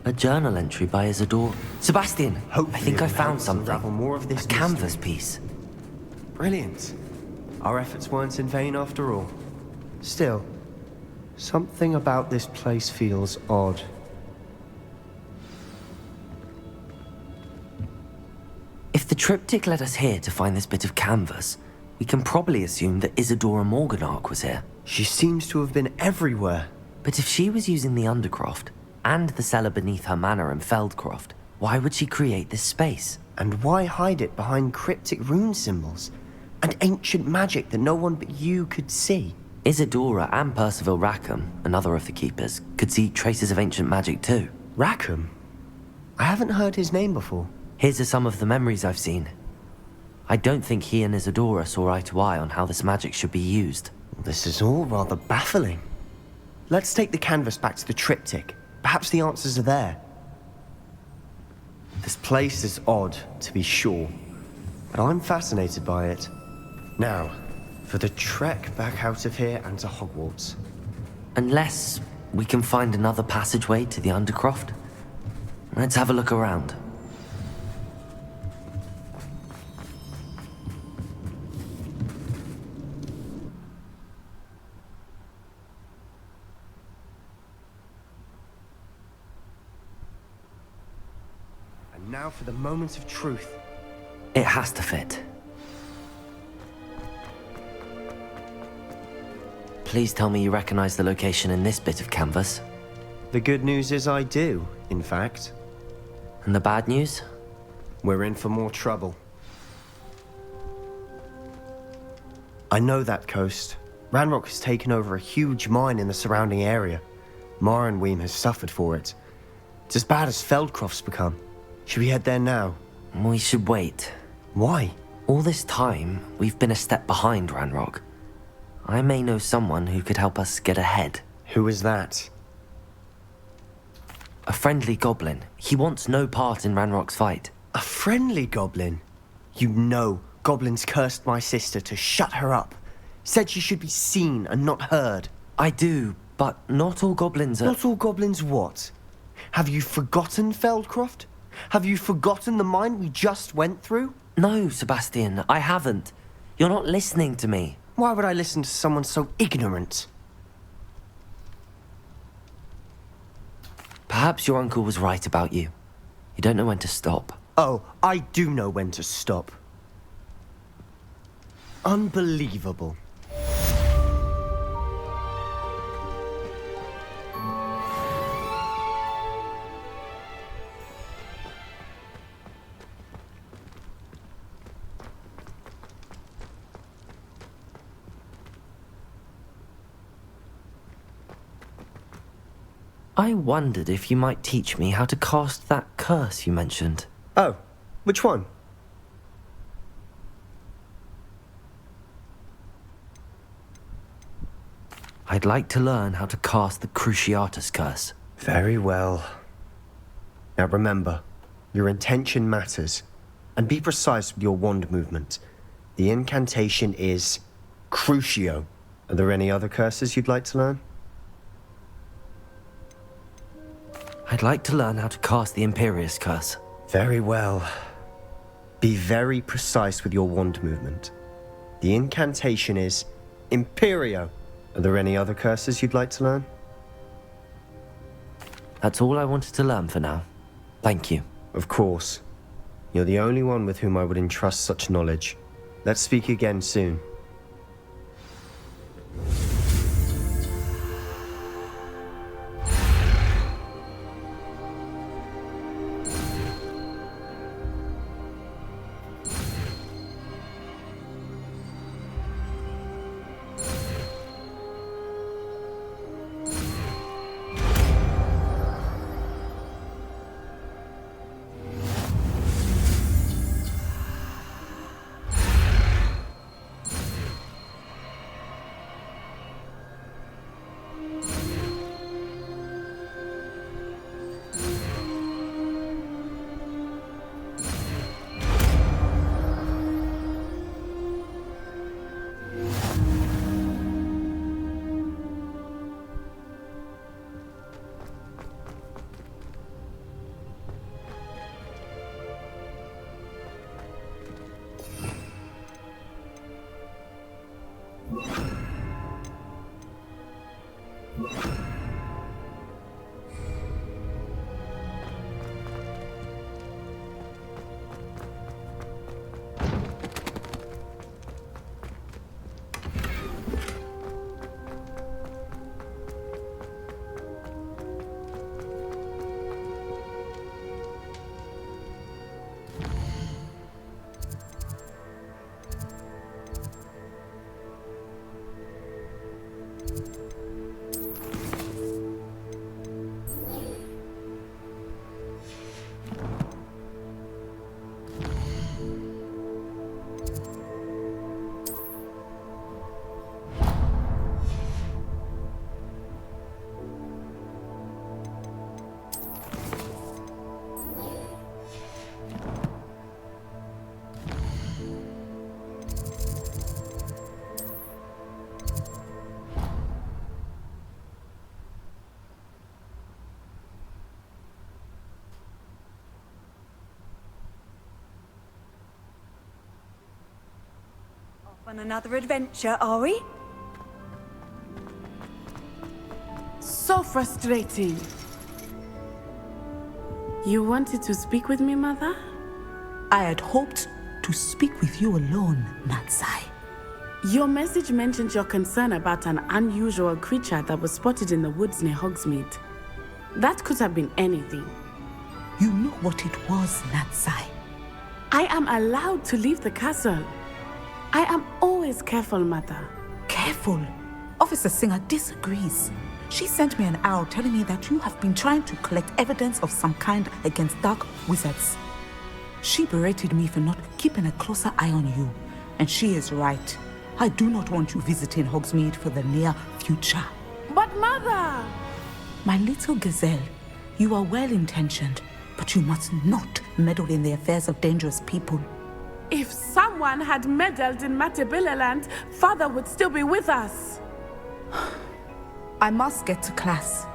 A journal entry by Isidore. Sebastian, Hopefully I think it I will help found us something. unravel more of this A canvas mystery. piece. Brilliant. Our efforts weren't in vain after all. Still, something about this place feels odd. If the triptych led us here to find this bit of canvas, we can probably assume that Isadora Morganach was here. She seems to have been everywhere. But if she was using the Undercroft and the cellar beneath her manor in Feldcroft, why would she create this space? And why hide it behind cryptic rune symbols? And ancient magic that no one but you could see? Isadora and Percival Rackham, another of the keepers, could see traces of ancient magic too. Rackham? I haven't heard his name before. Here's some of the memories I've seen. I don't think he and Isadora saw eye to eye on how this magic should be used. This is all rather baffling. Let's take the canvas back to the triptych. Perhaps the answers are there. This place is odd, to be sure, but I'm fascinated by it. Now, for the trek back out of here and to Hogwarts. Unless we can find another passageway to the Undercroft. Let's have a look around. And now for the moment of truth. It has to fit. Please tell me you recognize the location in this bit of canvas. The good news is I do, in fact. And the bad news? We're in for more trouble. I know that coast. Ranrock has taken over a huge mine in the surrounding area. Mornweem has suffered for it. It's as bad as Feldcroft's become. Should we head there now? We should wait. Why? All this time, we've been a step behind Ranrock. I may know someone who could help us get ahead. Who is that? A friendly goblin. He wants no part in Ranrock's fight. A friendly goblin? You know, goblins cursed my sister to shut her up. Said she should be seen and not heard. I do, but not all goblins are... Not all goblins what? Have you forgotten Feldcroft? Have you forgotten the mine we just went through? No, Sebastian, I haven't. You're not listening to me. Why would I listen to someone so ignorant? Perhaps your uncle was right about you. You don't know when to stop. Oh, I do know when to stop. Unbelievable. I wondered if you might teach me how to cast that curse you mentioned. Oh, which one? I'd like to learn how to cast the Cruciatus curse. Very well. Now remember, your intention matters. And be precise with your wand movement. The incantation is Crucio. Are there any other curses you'd like to learn? I'd like to learn how to cast the Imperious curse. Very well. Be very precise with your wand movement. The incantation is Imperio. Are there any other curses you'd like to learn? That's all I wanted to learn for now. Thank you. Of course. You're the only one with whom I would entrust such knowledge. Let's speak again soon. On another adventure, are we? So frustrating. You wanted to speak with me, Mother? I had hoped to speak with you alone, Natsai. Your message mentioned your concern about an unusual creature that was spotted in the woods near Hogsmeade. That could have been anything. You know what it was, Natsai. I am allowed to leave the castle. I am always careful, Mother. Careful? Officer Singer disagrees. She sent me an arrow telling me that you have been trying to collect evidence of some kind against dark wizards. She berated me for not keeping a closer eye on you, and she is right. I do not want you visiting Hogsmeade for the near future. But Mother! My little gazelle, you are well-intentioned, but you must not meddle in the affairs of dangerous people. If someone had meddled in Matabeleland, Father would still be with us. I must get to class.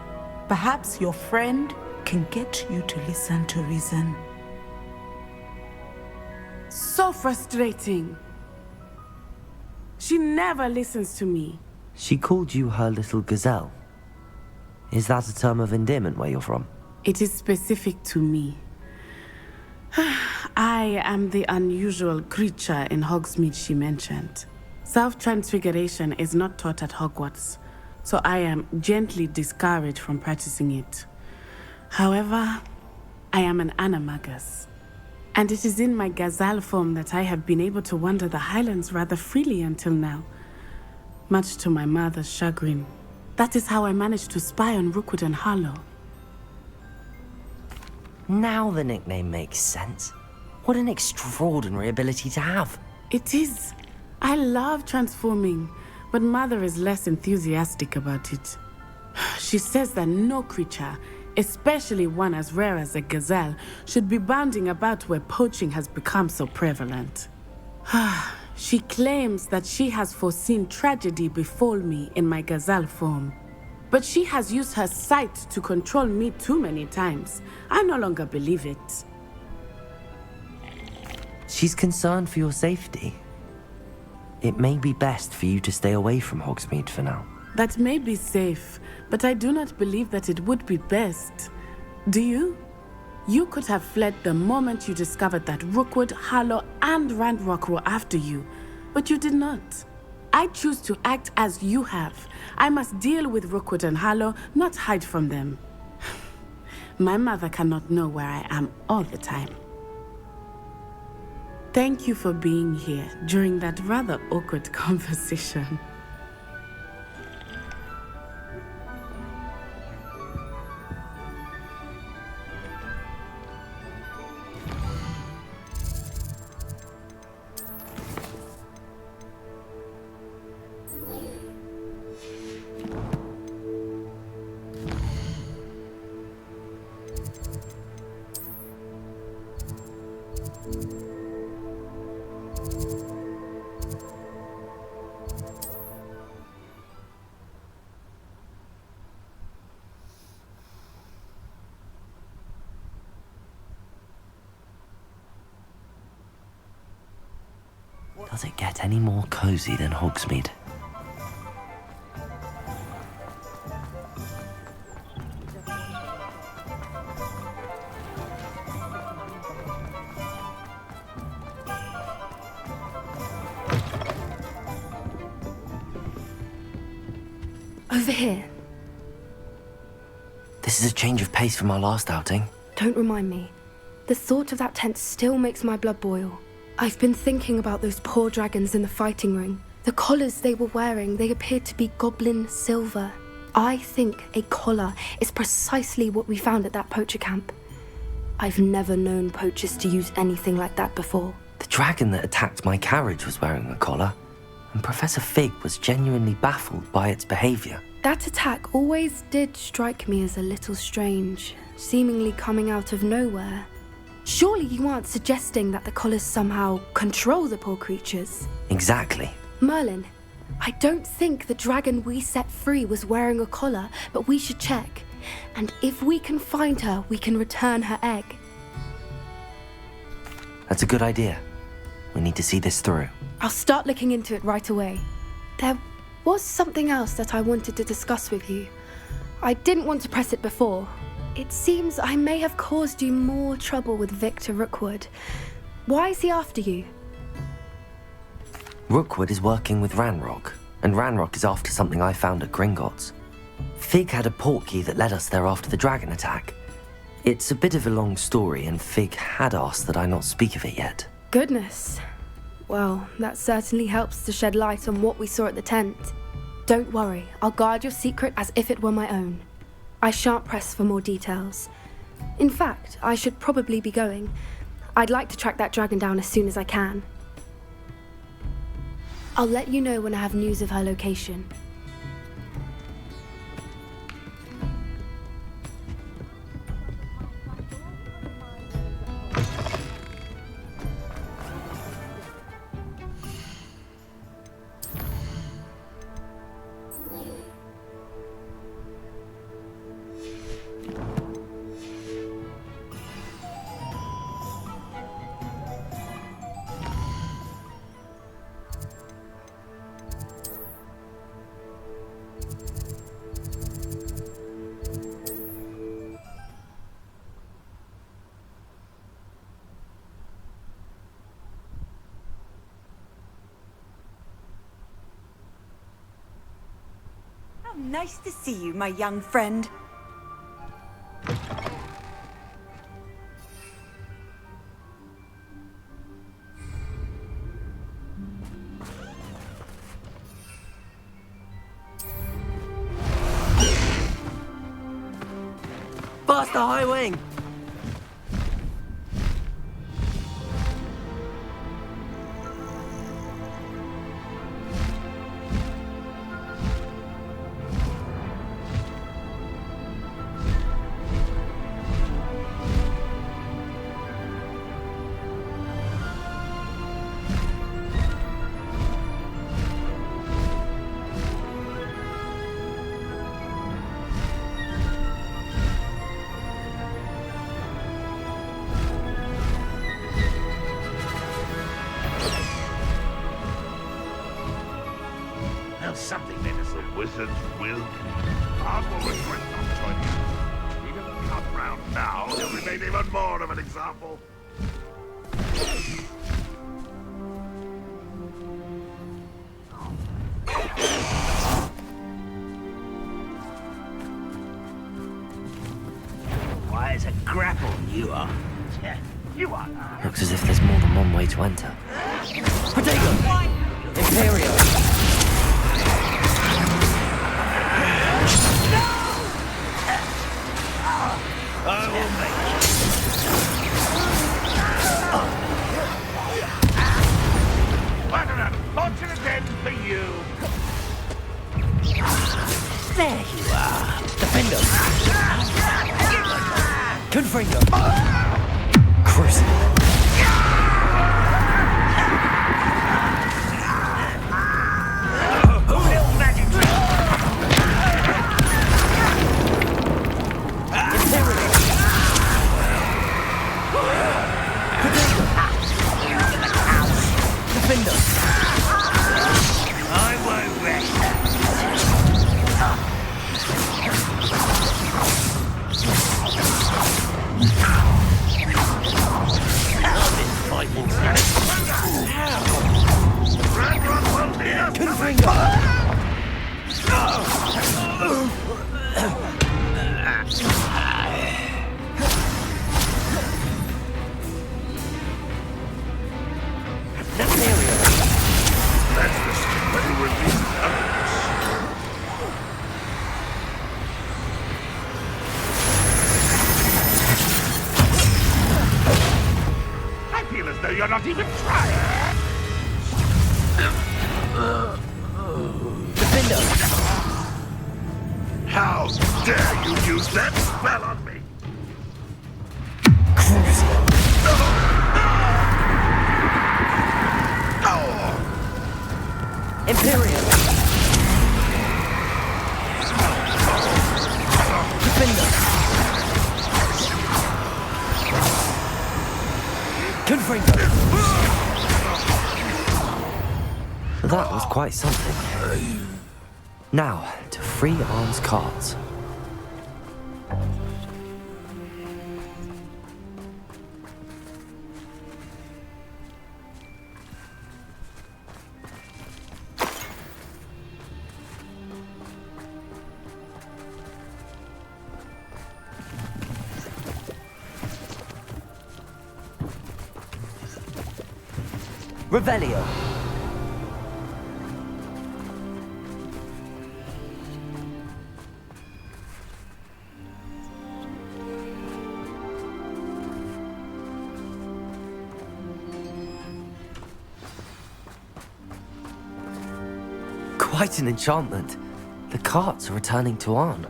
Perhaps your friend can get you to listen to reason. So frustrating. She never listens to me. She called you her little gazelle. Is that a term of endearment where you're from? It is specific to me. I am the unusual creature in Hogsmeade she mentioned. Self-transfiguration is not taught at Hogwarts, so I am gently discouraged from practicing it. However, I am an animagus, and it is in my gazelle form that I have been able to wander the Highlands rather freely until now, much to my mother's chagrin. That is how I managed to spy on Rookwood and Harlow. Now the nickname makes sense. What an extraordinary ability to have. It is. I love transforming, but Mother is less enthusiastic about it. She says that no creature, especially one as rare as a gazelle, should be bounding about where poaching has become so prevalent. She claims that she has foreseen tragedy befall me in my gazelle form. But she has used her sight to control me too many times. I no longer believe it. She's concerned for your safety. It may be best for you to stay away from Hogsmeade for now. That may be safe, but I do not believe that it would be best. Do you? You could have fled the moment you discovered that Rookwood, Harlow, and Ranrock were after you, but you did not. I choose to act as you have. I must deal with Rookwood and Harlow, not hide from them. My mother cannot know where I am all the time. Thank you for being here during that rather awkward conversation. Does it get any more cozy than Hogsmeade? Over here. This is a change of pace from our last outing. Don't remind me. The thought of that tent still makes my blood boil. I've been thinking about those poor dragons in the fighting ring. The collars they were wearing, they appeared to be goblin silver. I think a collar is precisely what we found at that poacher camp. I've never known poachers to use anything like that before. The dragon that attacked my carriage was wearing a collar, and Professor Fig was genuinely baffled by its behavior. That attack always did strike me as a little strange, seemingly coming out of nowhere. Surely you aren't suggesting that the collars somehow control the poor creatures? Exactly. Merlin, I don't think the dragon we set free was wearing a collar, but we should check. And if we can find her, we can return her egg. That's a good idea. We need to see this through. I'll start looking into it right away. There was something else that I wanted to discuss with you. I didn't want to press it before. It seems I may have caused you more trouble with Victor Rookwood. Why is he after you? Rookwood is working with Ranrock, and Ranrock is after something I found at Gringotts. Fig had a portkey that led us there after the dragon attack. It's a bit of a long story, and Fig had asked that I not speak of it yet. Goodness. Well, that certainly helps to shed light on what we saw at the tent. Don't worry, I'll guard your secret as if it were my own. I shan't press for more details. In fact, I should probably be going. I'd like to track that dragon down as soon as I can. I'll let you know when I have news of her location. Nice to see you, my young friend. Faster, High Wing! wizards will. Hogwarts request not joining us. He doesn't come round now, he'll be made even more of an example. Why, it's a grapple, you are. Yeah, you are. Looks as if there's more than one way to enter. Protego! Imperial! I will make it. Fortunate end for you. There you are. Defender! Confringo! Crucible! You're not even trying! Defender! How dare you use that spell on me? Imperial! Defender! Confringo! That was quite something. Now, to free Arm's cards. Revelio! Quite an enchantment. The carts are returning to Arn.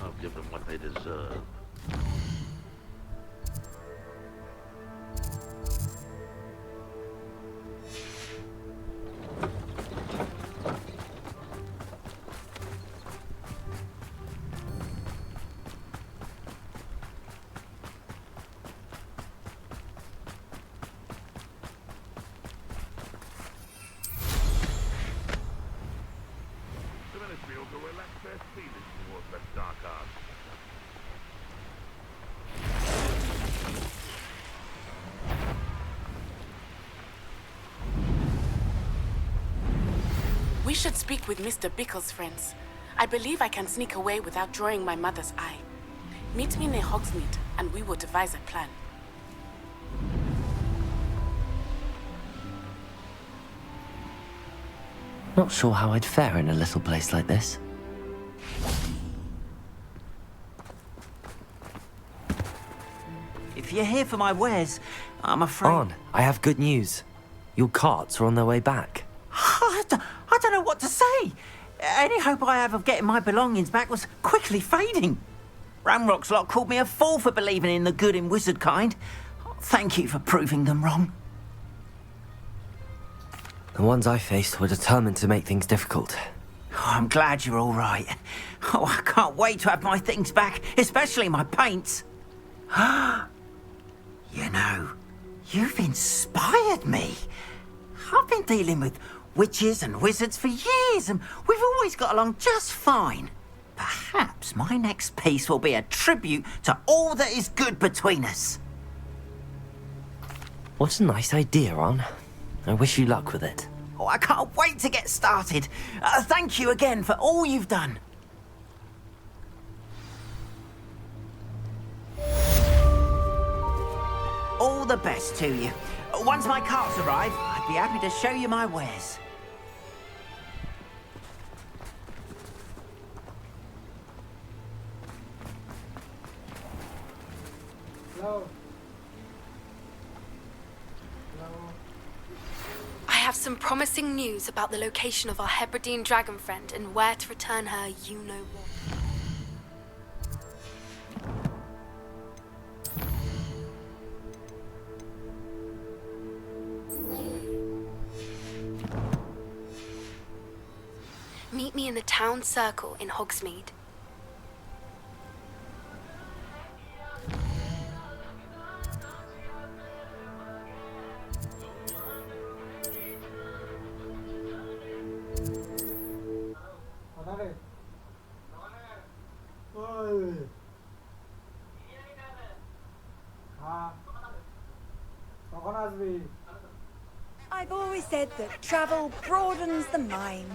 I'll give them what they deserve. To relax their feelings towards that dark art. We should speak with Mr. Bickle's friends. I believe I can sneak away without drawing my mother's eye. Meet me near Hogsmeade, and we will devise a plan. Not sure how I'd fare in a little place like this. If you're here for my wares, I'm afraid... Arn, I have good news. Your carts are on their way back. I don't know what to say. Any hope I have of getting my belongings back was quickly fading. Ranrock's lot called me a fool for believing in the good in wizard kind. Thank you for proving them wrong. The ones I faced were determined to make things difficult. Oh, I'm glad you're all right. Oh, I can't wait to have my things back, especially my paints. You know, you've inspired me. I've been dealing with witches and wizards for years, and we've always got along just fine. Perhaps my next piece will be a tribute to all that is good between us. What a nice idea, Ron. I wish you luck with it. Oh, I can't wait to get started. Thank you again for all you've done. All the best to you. Once my carts arrive, I'd be happy to show you my wares. I have some promising news about the location of our Hebridean dragon friend and where to return her, you know what. Meet me in the town circle in Hogsmeade. I've always said that travel broadens the mind.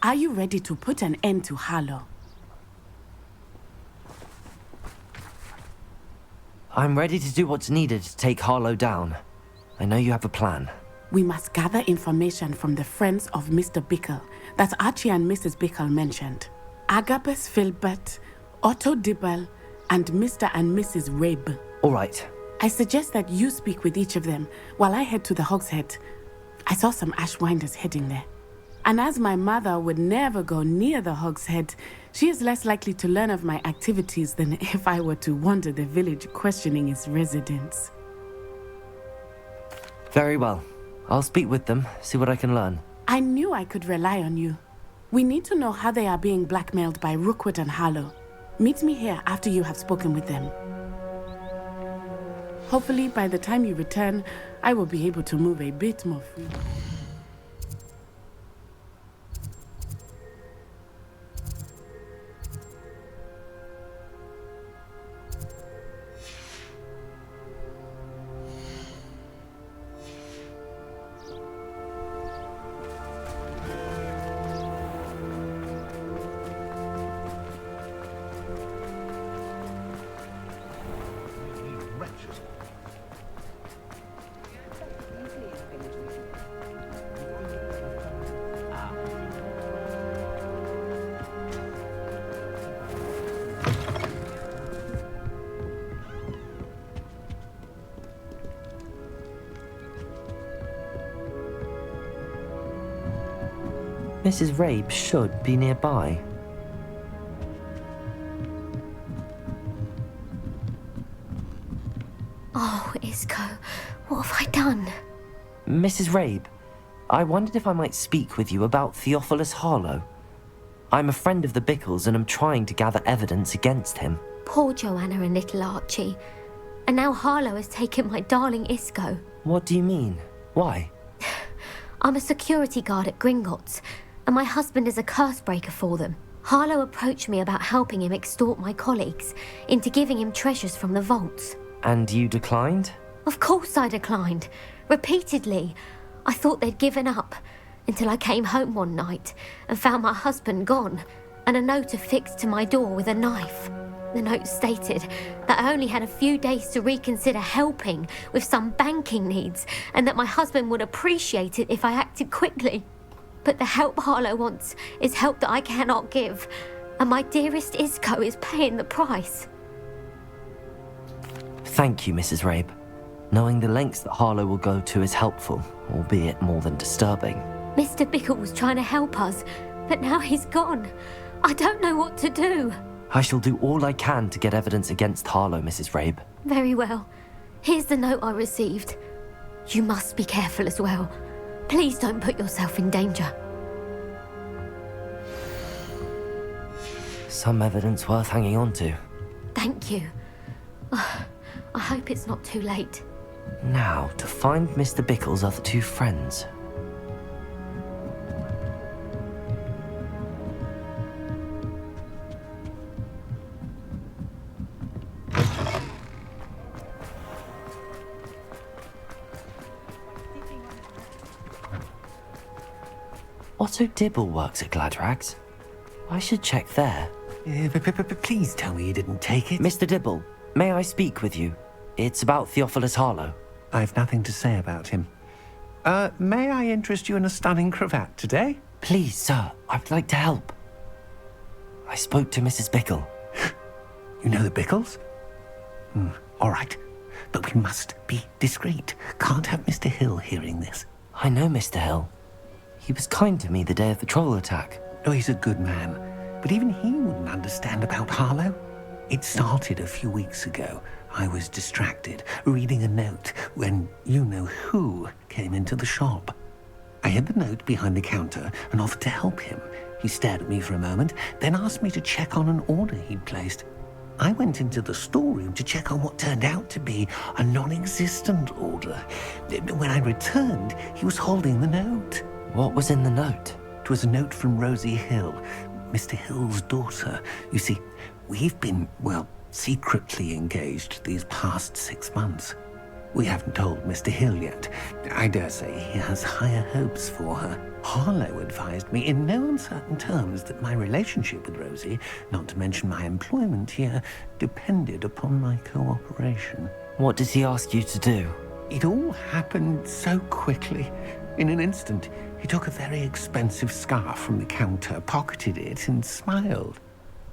Are you ready to put an end to Harlow? I'm ready to do what's needed to take Harlow down. I know you have a plan. We must gather information from the friends of Mr. Bickle that Archie and Mrs. Bickle mentioned. Agabus Filbert, Otto Dibble, and Mr. and Mrs. Rabe. All right. I suggest that you speak with each of them while I head to the Hogshead. I saw some Ashwinders heading there. And as my mother would never go near the Hogshead, she is less likely to learn of my activities than if I were to wander the village questioning its residents. Very well. I'll speak with them, see what I can learn. I knew I could rely on you. We need to know how they are being blackmailed by Rookwood and Harlow. Meet me here after you have spoken with them. Hopefully, by the time you return, I will be able to move a bit more freely. Mrs. Rabe should be nearby. Oh, Isco, what have I done? Mrs. Rabe, I wondered if I might speak with you about Theophilus Harlow. I'm a friend of the Bickles and am trying to gather evidence against him. Poor Joanna and little Archie. And now Harlow has taken my darling Isco. What do you mean? Why? I'm a security guard at Gringotts, and my husband is a curse breaker for them. Harlow approached me about helping him extort my colleagues into giving him treasures from the vaults. And you declined? Of course I declined. Repeatedly. I thought they'd given up, until I came home one night and found my husband gone, and a note affixed to my door with a knife. The note stated that I only had a few days to reconsider helping with some banking needs, and that my husband would appreciate it if I acted quickly. But the help Harlow wants is help that I cannot give, and my dearest Isco is paying the price. Thank you, Mrs. Rabe. Knowing the lengths that Harlow will go to is helpful, albeit more than disturbing. Mr. Bickle was trying to help us, but now he's gone. I don't know what to do. I shall do all I can to get evidence against Harlow, Mrs. Rabe. Very well. Here's the note I received. You must be careful as well. Please don't put yourself in danger. Some evidence worth hanging on to. Thank you. I hope it's not too late. Now, to find Mr. Bickle's other two friends. Otto Dibble works at Gladrags. I should check there. Please tell me you didn't take it. Mr. Dibble, may I speak with you? It's about Theophilus Harlow. I've nothing to say about him. May I interest you in a stunning cravat today? Please, sir, I'd like to help. I spoke to Mrs. Bickle. You know the Bickles? All right, but we must be discreet. Can't have Mr. Hill hearing this. I know Mr. Hill. He was kind to me the day of the troll attack. Oh, he's a good man, but even he wouldn't understand about Harlow. It started a few weeks ago. I was distracted, reading a note, when you-know-who came into the shop. I hid the note behind the counter and offered to help him. He stared at me for a moment, then asked me to check on an order he'd placed. I went into the storeroom to check on what turned out to be a non-existent order. When I returned, he was holding the note. What was in the note? It was a note from Rosie Hill, Mr. Hill's daughter. You see, we've been, well, secretly engaged these past 6 months. We haven't told Mr. Hill yet. I dare say he has higher hopes for her. Harlow advised me in no uncertain terms that my relationship with Rosie, not to mention my employment here, depended upon my cooperation. What did he ask you to do? It all happened so quickly. In an instant, he took a very expensive scarf from the counter, pocketed it, and smiled.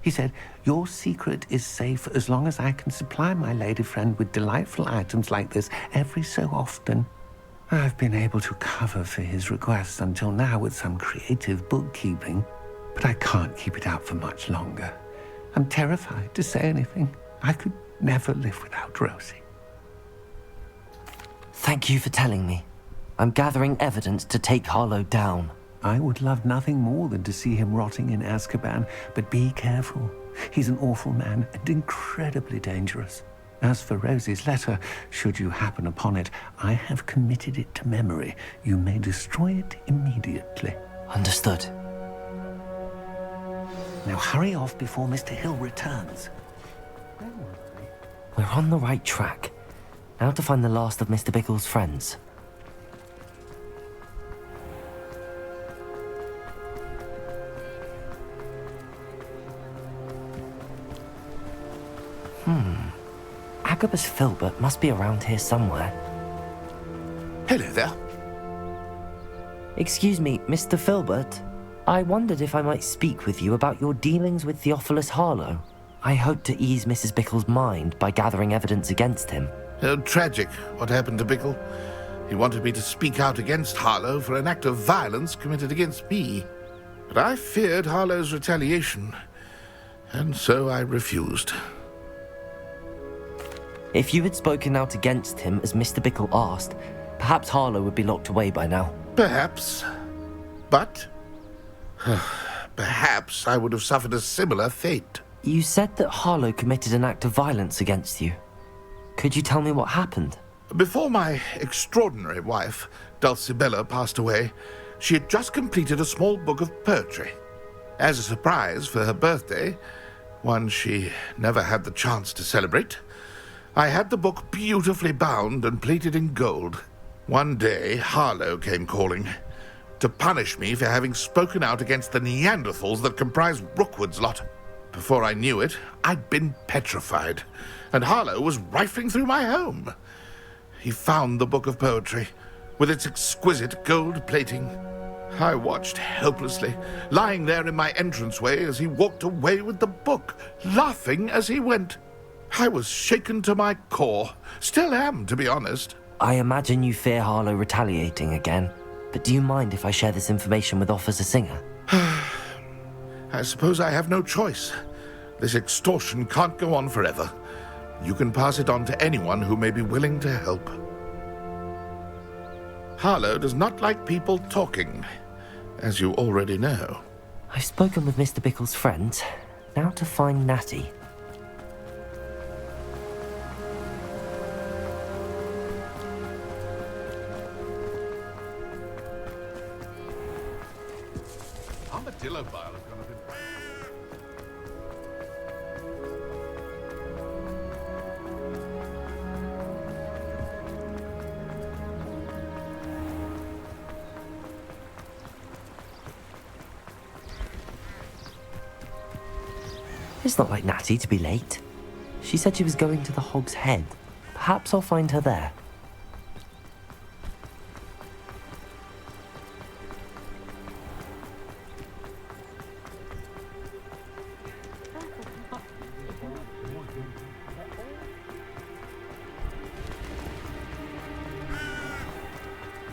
He said, "Your secret is safe as long as I can supply my lady friend with delightful items like this every so often." I've been able to cover for his requests until now with some creative bookkeeping, but I can't keep it out for much longer. I'm terrified to say anything. I could never live without Rosie. Thank you for telling me. I'm gathering evidence to take Harlow down. I would love nothing more than to see him rotting in Azkaban, but be careful. He's an awful man and incredibly dangerous. As for Rosie's letter, should you happen upon it, I have committed it to memory. You may destroy it immediately. Understood. Now hurry off before Mr. Hill returns. We're on the right track. Now to find the last of Mr. Bickle's friends. Agabus Filbert must be around here somewhere. Hello there. Excuse me, Mr. Filbert. I wondered if I might speak with you about your dealings with Theophilus Harlow. I hope to ease Mrs. Bickle's mind by gathering evidence against him. Oh, tragic what happened to Bickle. He wanted me to speak out against Harlow for an act of violence committed against me. But I feared Harlow's retaliation, and so I refused. If you had spoken out against him as Mr. Bickle asked, perhaps Harlow would be locked away by now. Perhaps. But perhaps I would have suffered a similar fate. You said that Harlow committed an act of violence against you. Could you tell me what happened? Before my extraordinary wife, Dulcibella, passed away, she had just completed a small book of poetry. As a surprise for her birthday, one she never had the chance to celebrate, I had the book beautifully bound and plated in gold. One day, Harlow came calling to punish me for having spoken out against the Neanderthals that comprise Rookwood's lot. Before I knew it, I'd been petrified, and Harlow was rifling through my home. He found the book of poetry, with its exquisite gold plating. I watched helplessly, lying there in my entranceway as he walked away with the book, laughing as he went. I was shaken to my core. Still am, to be honest. I imagine you fear Harlow retaliating again, but do you mind if I share this information with Officer Singer? I suppose I have no choice. This extortion can't go on forever. You can pass it on to anyone who may be willing to help. Harlow does not like people talking, as you already know. I've spoken with Mr. Bickle's friends. Now to find Natty. Armadillo file is going to be... It's not like Natty to be late. She said she was going to the Hog's Head. Perhaps I'll find her there.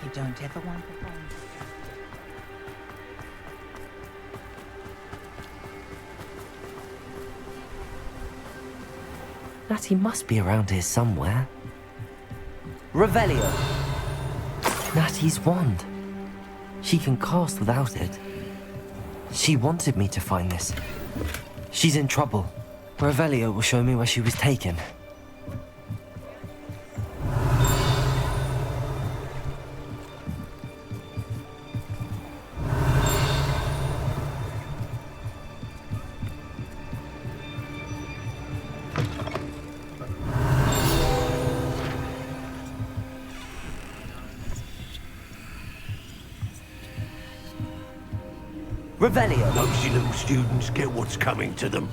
You don't ever want to find Natty must be around here somewhere. Revelio! Natty's wand. She can cast without it. She wanted me to find this. She's in trouble. Revelio will show me where she was taken. Revelio. Nosy little students get what's coming to them.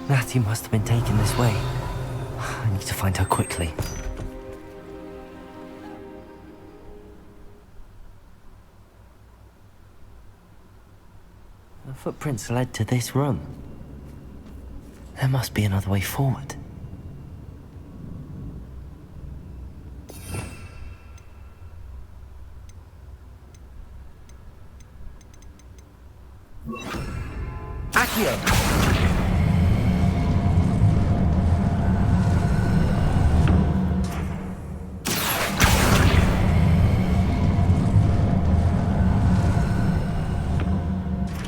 Natty must have been taken this way. I need to find her quickly. The footprints led to this room. There must be another way forward. Accio!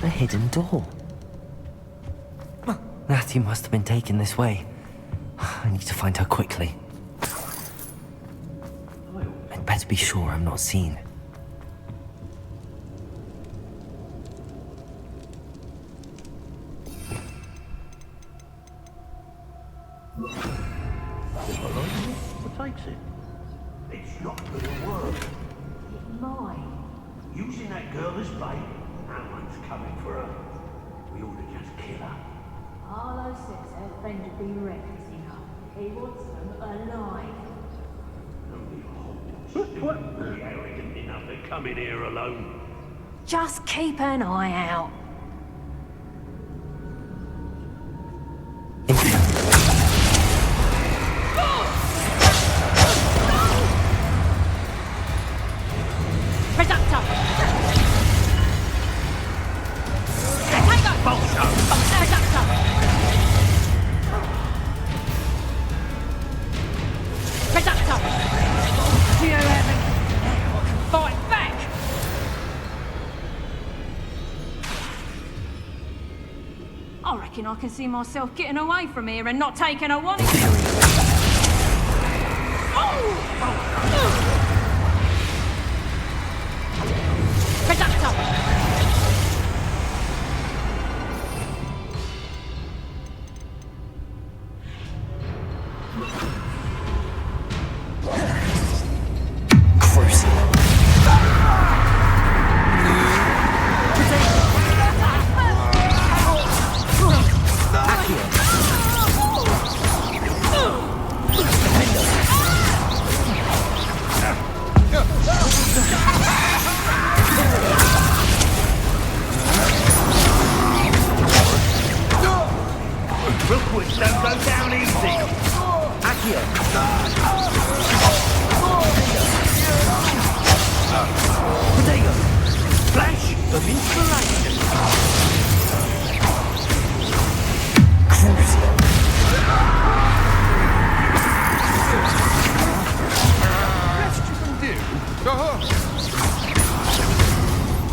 A hidden door. Natty must have been taken this way. I need to find her quickly. I'd better be sure I'm not seen. What takes it? It's not gonna work. It's mine. Using that girl as bait, no one's coming for her. We ought to just kill her. Harlow says her friend would be reckless enough. He wants them alive. What? Be arrogant enough to come in here alone. Just keep an eye out. Reductor! Tango! Bolso! Reductor! Reductor! You haven't... Fight back! reckon I can see myself getting away from here and not taking a one. Rookwoods don't go down easy. Accio. Potato. Flash of inspiration. Crucial. Best you can do.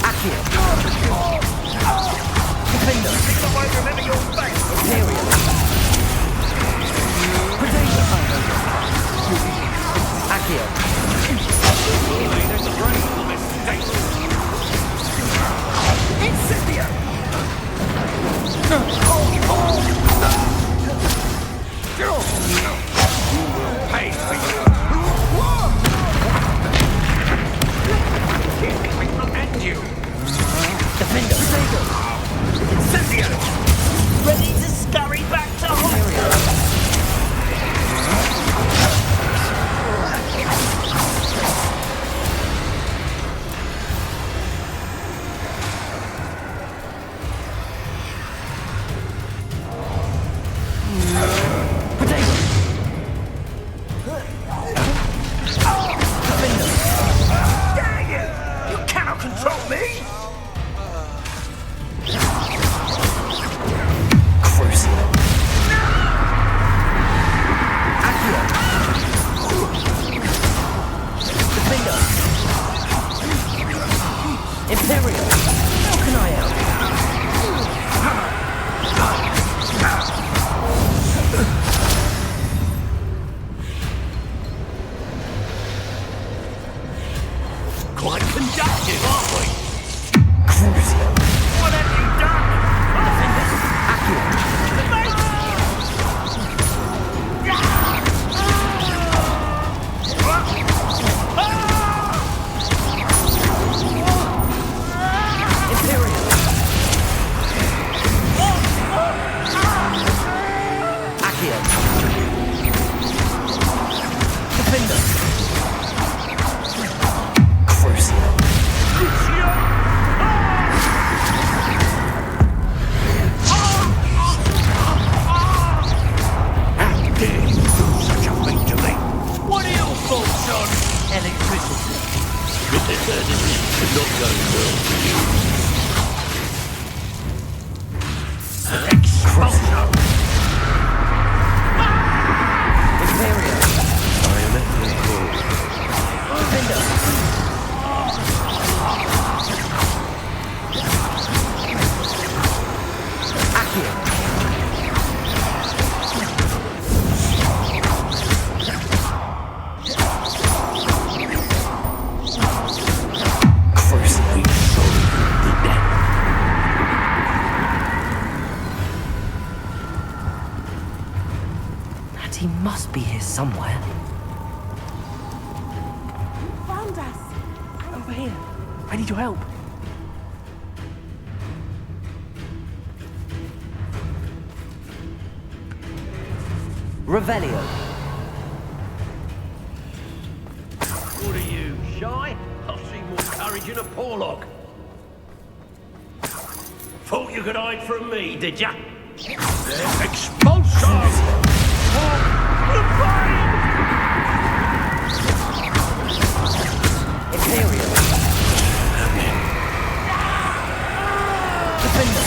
Accio. Defender. I think I might remember your face. Material. Potato. Accio. Incendio. Pay for you. And you. Defender. Potato. Incendio. Ready to scurry back to hospital. Quite conductive, aren't we? Crucial. What have you done? Defender. Accurate. The bait! Imperial. Accio. Defender. Not going well for you. Expulsion! Imperial. I am at your call. Defender. Accio. He must be here somewhere. You found us. Over here. I need your help. Revelio. What are you, shy? I've seen more courage in a Porlock. Thought you could hide from me, did ya? Expulsion! Imperial. Defender.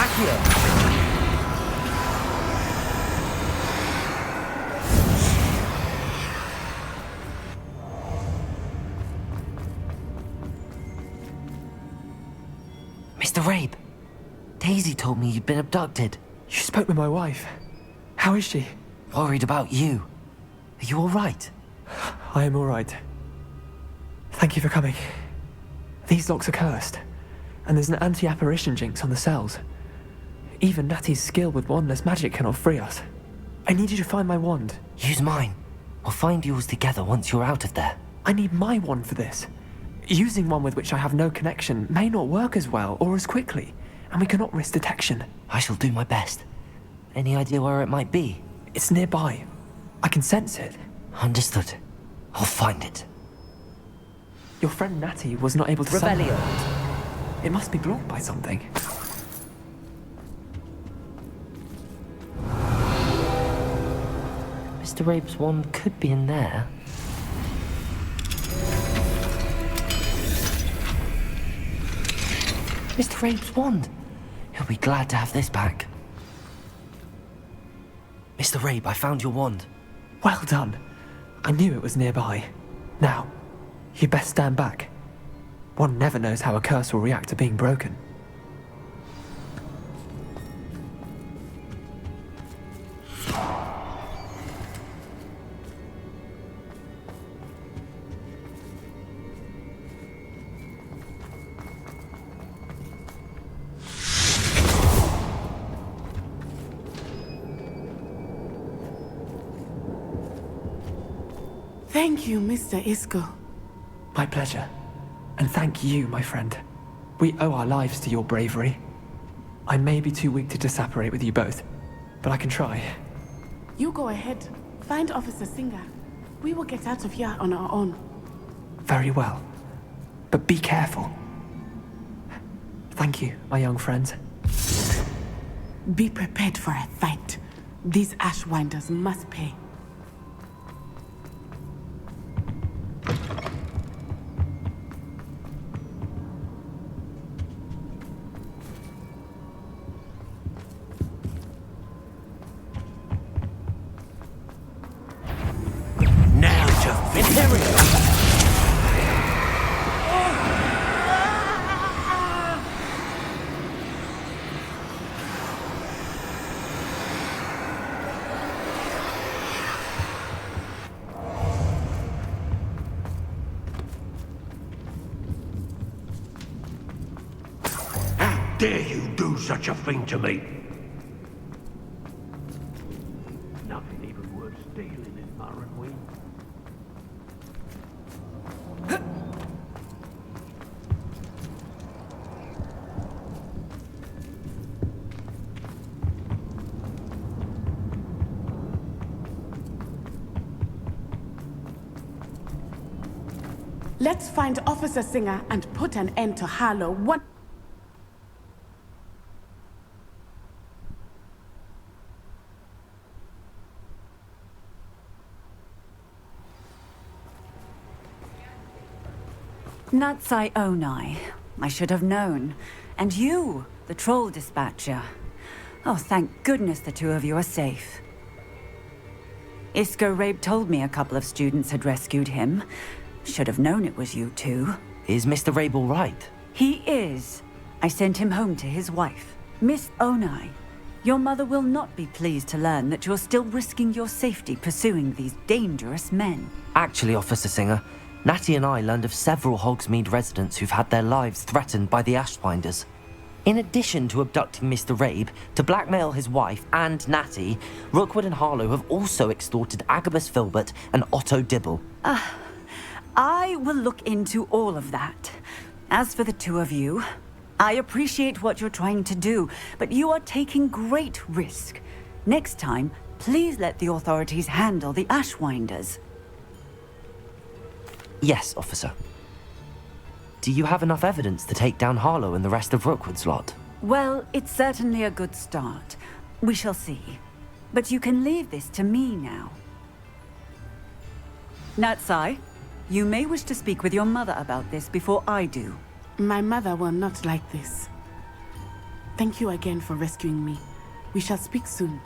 Accio. Mr. Rabe, Hazy told me you'd been abducted. You spoke with my wife. How is she? Worried about you. Are you alright? I am alright. Thank you for coming. These locks are cursed, and there's an anti-apparition jinx on the cells. Even Natty's skill with wandless magic cannot free us. I need you to find my wand. Use mine. We'll find yours together once you're out of there. I need my wand for this. Using one with which I have no connection may not work as well or as quickly, and we cannot risk detection. I shall do my best. Any idea where it might be? It's nearby. I can sense it. Understood. I'll find it. Your friend Natty was not able to Rebellion. It must be blocked by something. Mr. Rabe's wand could be in there. Mr. Rabe's wand! He'll be glad to have this back. Mr. Rabe, I found your wand. Well done. I knew it was nearby. Now, you best stand back. One never knows how a curse will react to being broken. Thank you, Mr. Isco. My pleasure. And thank you, my friend. We owe our lives to your bravery. I may be too weak to disapparate with you both, but I can try. You go ahead. Find Officer Singer. We will get out of here on our own. Very well. But be careful. Thank you, my young friends. Be prepared for a fight. These Ashwinders must pay. Dare you do such a thing to me? Nothing even worth stealing in Murrenween. Let's find Officer Singer and put an end to Harlow one. Natsai Onai. I should have known. And you, the troll dispatcher. Oh, thank goodness the two of you are safe. Isco Rabe told me a couple of students had rescued him. Should have known it was you two. Is Mr. Rabe all right? He is. I sent him home to his wife. Miss Onai, your mother will not be pleased to learn that you're still risking your safety pursuing these dangerous men. Actually, Officer Singer, Natty and I learned of several Hogsmeade residents who've had their lives threatened by the Ashwinders. In addition to abducting Mr. Rabe to blackmail his wife and Natty, Rookwood and Harlow have also extorted Agabus Filbert and Otto Dibble. I will look into all of that. As for the two of you, I appreciate what you're trying to do, but you are taking great risk. Next time, please let the authorities handle the Ashwinders. Yes, officer. Do you have enough evidence to take down Harlow and the rest of Rookwood's lot? Well, it's certainly a good start. We shall see. But you can leave this to me now. Natsai, you may wish to speak with your mother about this before I do. My mother will not like this. Thank you again for rescuing me. We shall speak soon.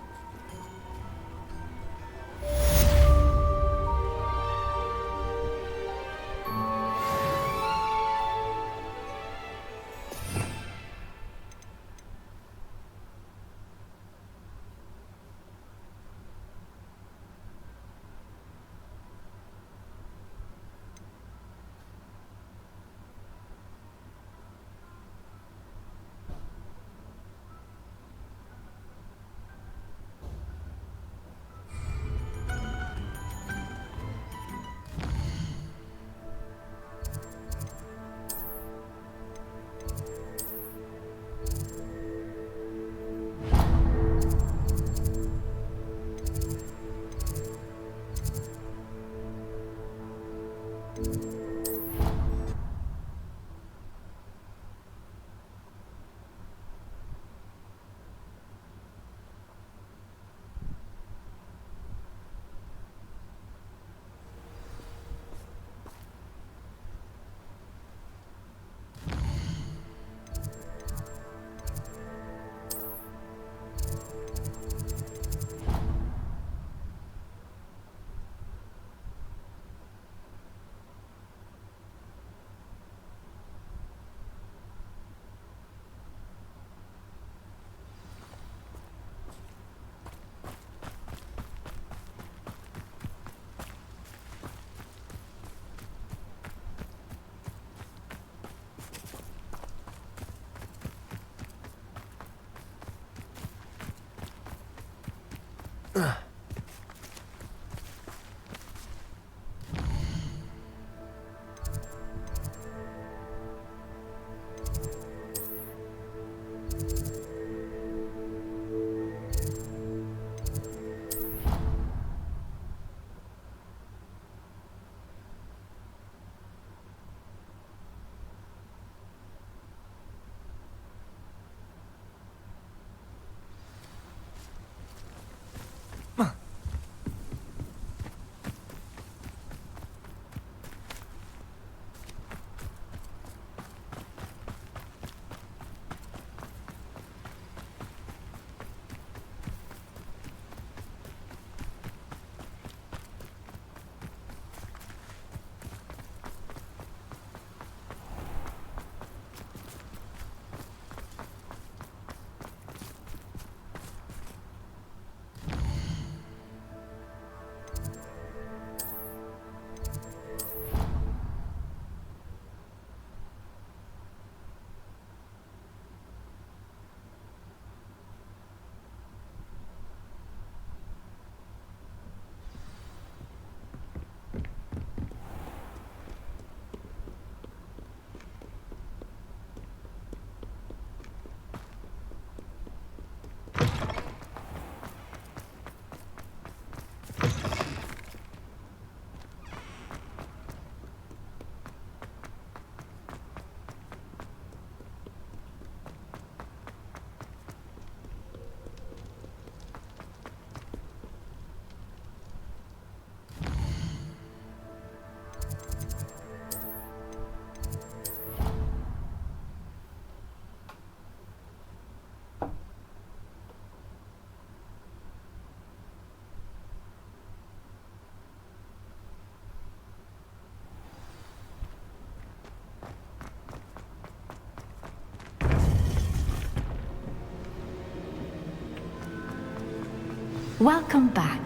Welcome back.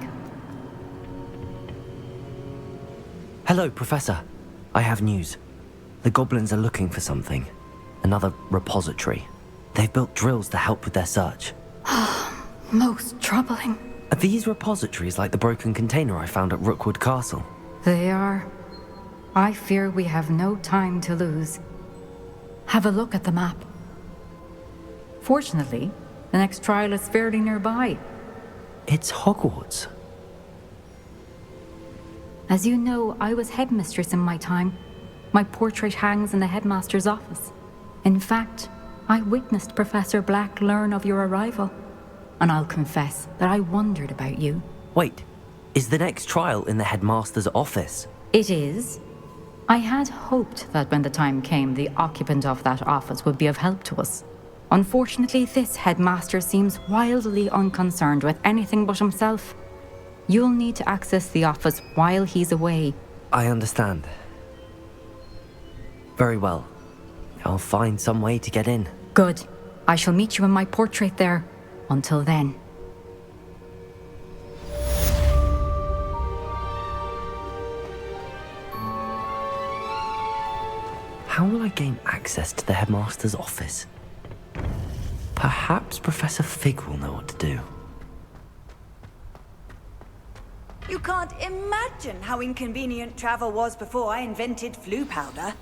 Hello, Professor. I have news. The goblins are looking for something. Another repository. They've built drills to help with their search. Most troubling. Are these repositories like the broken container I found at Rookwood Castle? They are. I fear we have no time to lose. Have a look at the map. Fortunately, the next trial is fairly nearby. It's Hogwarts. As you know, I was headmistress in my time. My portrait hangs in the headmaster's office. In fact, I witnessed Professor Black learn of your arrival. And I'll confess that I wondered about you. Wait, is the next trial in the headmaster's office? It is. I had hoped that when the time came, the occupant of that office would be of help to us. Unfortunately, this headmaster seems wildly unconcerned with anything but himself. You'll need to access the office while he's away. I understand. Very well. I'll find some way to get in. Good. I shall meet you in my portrait there. Until then. How will I gain access to the headmaster's office? Perhaps Professor Fig will know what to do. You can't imagine how inconvenient travel was before I invented flu powder.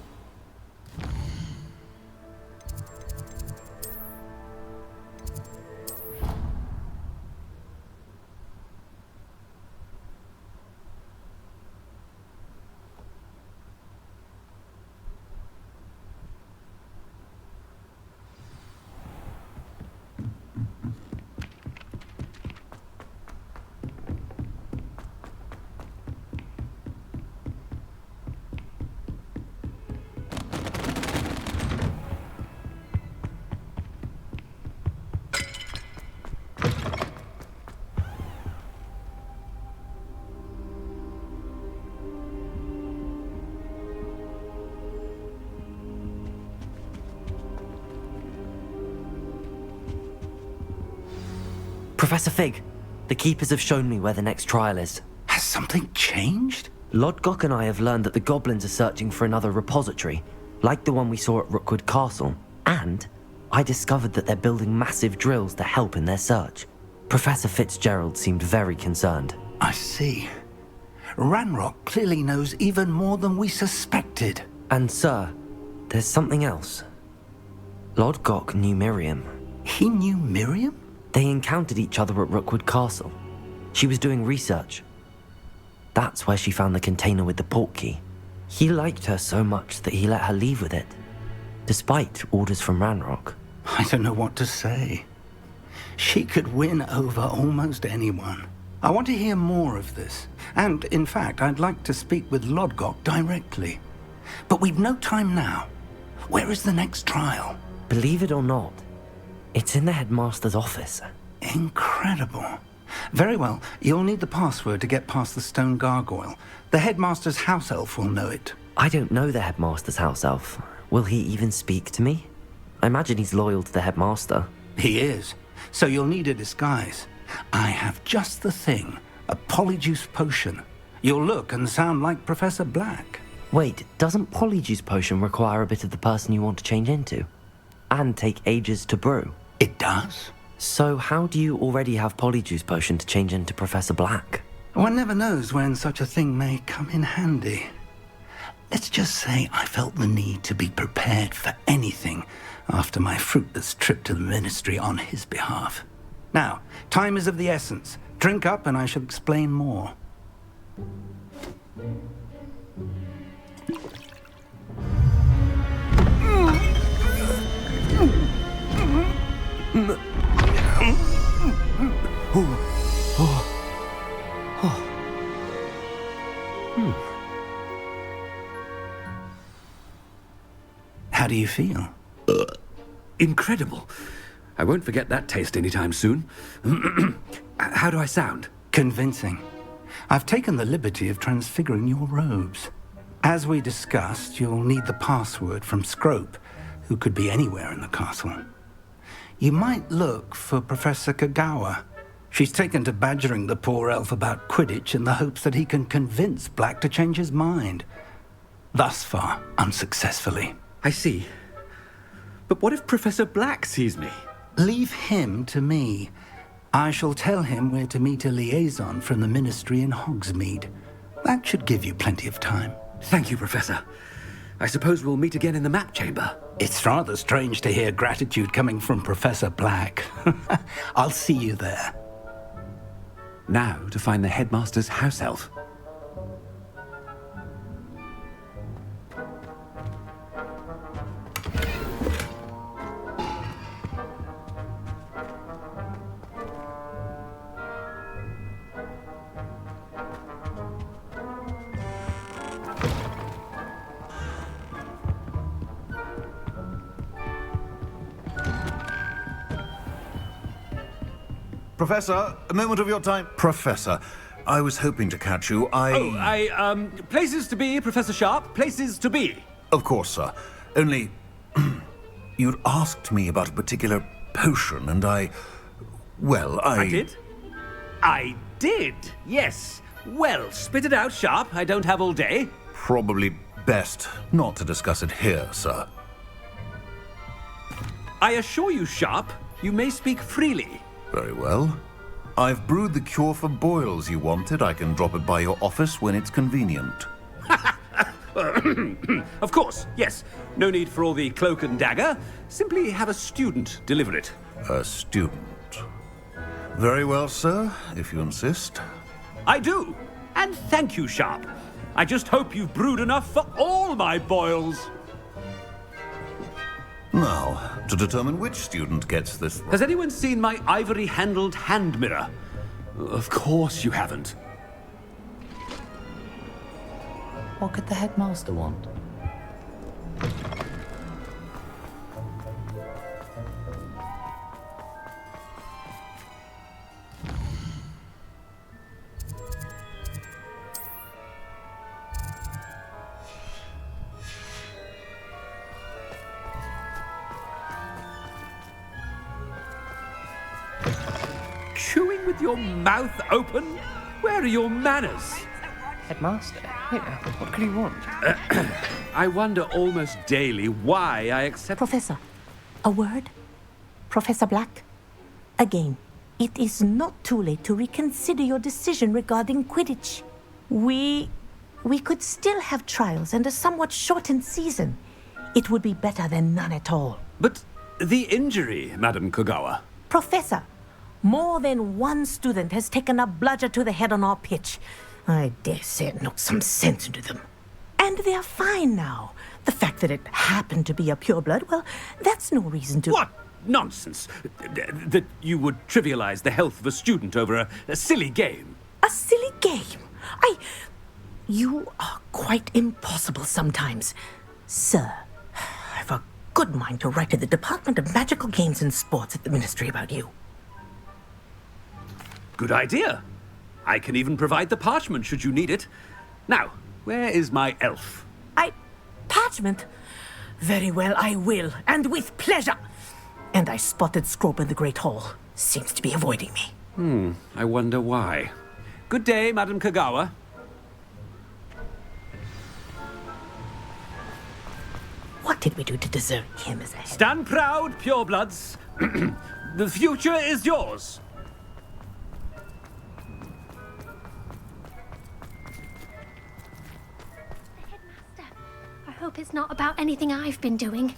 Professor Fig, the Keepers have shown me where the next trial is. Has something changed? Lodgok and I have learned that the goblins are searching for another repository, like the one we saw at Rookwood Castle. And I discovered that they're building massive drills to help in their search. Professor Fitzgerald seemed very concerned. I see. Ranrock clearly knows even more than we suspected. And sir, there's something else. Lodgok knew Miriam. He knew Miriam? They encountered each other at Rookwood Castle. She was doing research. That's where she found the container with the portkey. He liked her so much that he let her leave with it, despite orders from Ranrock. I don't know what to say. She could win over almost anyone. I want to hear more of this. And, in fact, I'd like to speak with Lodgok directly. But we've no time now. Where is the next trial? Believe it or not, it's in the headmaster's office. Incredible. Very well. You'll need the password to get past the stone gargoyle. The headmaster's house elf will know it. I don't know the headmaster's house elf. Will he even speak to me? I imagine he's loyal to the headmaster. He is. So you'll need a disguise. I have just the thing. A polyjuice potion. You'll look and sound like Professor Black. Wait, doesn't polyjuice potion require a bit of the person you want to change into? And take ages to brew? It does. So how do you already have polyjuice potion to change into Professor Black? One never knows when such a thing may come in handy. Let's just say I felt the need to be prepared for anything after my fruitless trip to the ministry on his behalf. Now, time is of the essence. Drink up and I shall explain more. How do you feel? Incredible. I won't forget that taste anytime soon. How do I sound? Convincing. I've taken the liberty of transfiguring your robes. As we discussed, you'll need the password from Scrope, who could be anywhere in the castle. You might look for Professor Kagawa. She's taken to badgering the poor elf about Quidditch in the hopes that he can convince Black to change his mind. Thus far, unsuccessfully. I see. But what if Professor Black sees me? Leave him to me. I shall tell him where to meet a liaison from the ministry in Hogsmeade. That should give you plenty of time. Thank you, Professor. I suppose we'll meet again in the map chamber. It's rather strange to hear gratitude coming from Professor Black. I'll see you there. Now to find the headmaster's house elf. Professor, a moment of your time. Professor, I was hoping to catch you. Places to be, Professor Sharp. Places to be. Of course, sir. Only, you'd asked me about a particular potion, and I did? I did, yes. Well, spit it out, Sharp. I don't have all day. Probably best not to discuss it here, sir. I assure you, Sharp, you may speak freely. Very well. I've brewed the cure for boils you wanted. I can drop it by your office when it's convenient. Of course, yes. No need for all the cloak and dagger. Simply have a student deliver it. A student. Very well, sir, if you insist. I do. And thank you, Sharp. I just hope you've brewed enough for all my boils. Now, to determine which student gets this... Has anyone seen my ivory-handled hand mirror? Of course you haven't. What could the headmaster want? Chewing with your mouth open? Where are your manners? Headmaster? What could he want? I wonder almost daily why I accept... Professor, a word? Professor Black? Again. It is not too late to reconsider your decision regarding Quidditch. We could still have trials and a somewhat shortened season. It would be better than none at all. But the injury, Madam Kogawa. Professor, more than one student has taken a bludger to the head on our pitch. I dare say it knocked some sense into them. And they're fine now. The fact that it happened to be a pureblood, well, that's no reason to... What nonsense! That you would trivialize the health of a student over a silly game. A silly game? You are quite impossible sometimes. Sir, I've a good mind to write to the Department of Magical Games and Sports at the Ministry about you. Good idea. I can even provide the parchment should you need it. Now, where is my elf? Parchment? Very well, I will, and with pleasure. And I spotted Scrope in the Great Hall. Seems to be avoiding me. I wonder why. Good day, Madam Kogawa. What did we do to deserve him as a... Stand proud, purebloods. The future is yours. I hope it's not about anything I've been doing.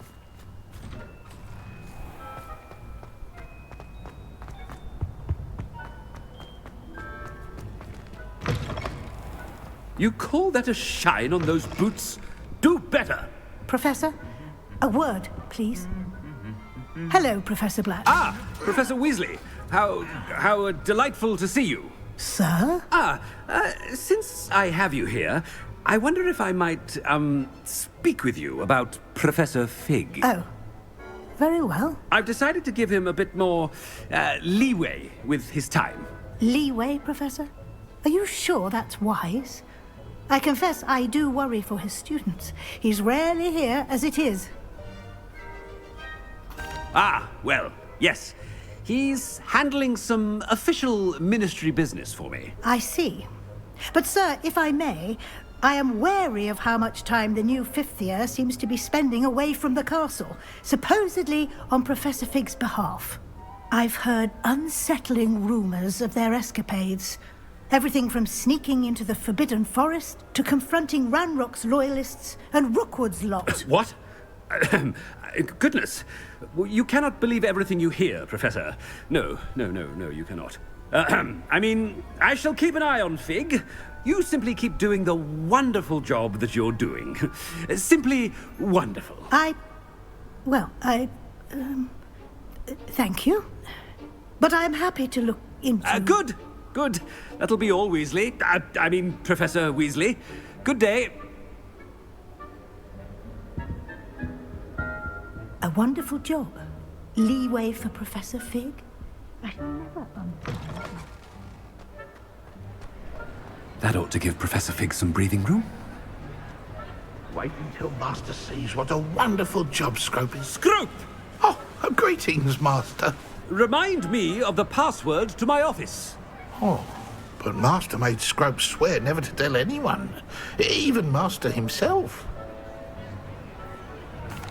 You call that a shine on those boots? Do better! Professor, a word, please. Hello, Professor Black. Ah, Professor Weasley. How delightful to see you. Sir? Since I have you here, I wonder if I might, speak with you about Professor Fig. Oh, very well. I've decided to give him a bit more, leeway with his time. Leeway, Professor? Are you sure that's wise? I confess I do worry for his students. He's rarely here as it is. Ah, well, yes. He's handling some official ministry business for me. I see. But, sir, if I may, I am wary of how much time the new fifth year seems to be spending away from the castle, supposedly on Professor Fig's behalf. I've heard unsettling rumors of their escapades. Everything from sneaking into the Forbidden Forest to confronting Ranrock's loyalists and Rookwood's lot. What? Goodness. You cannot believe everything you hear, Professor. No, you cannot. I mean, I shall keep an eye on Fig. You simply keep doing the wonderful job that you're doing. Simply wonderful. Thank you. But I'm happy to look into... Good. That'll be all, Weasley. I mean, Professor Weasley. Good day. A wonderful job. Leeway for Professor Fig? I shall never understand. That ought to give Professor Fig some breathing room. Wait until Master sees what a wonderful job Scrope is. Scrope! Oh, greetings, Master. Remind me of the password to my office. Oh, but Master made Scrope swear never to tell anyone, even Master himself.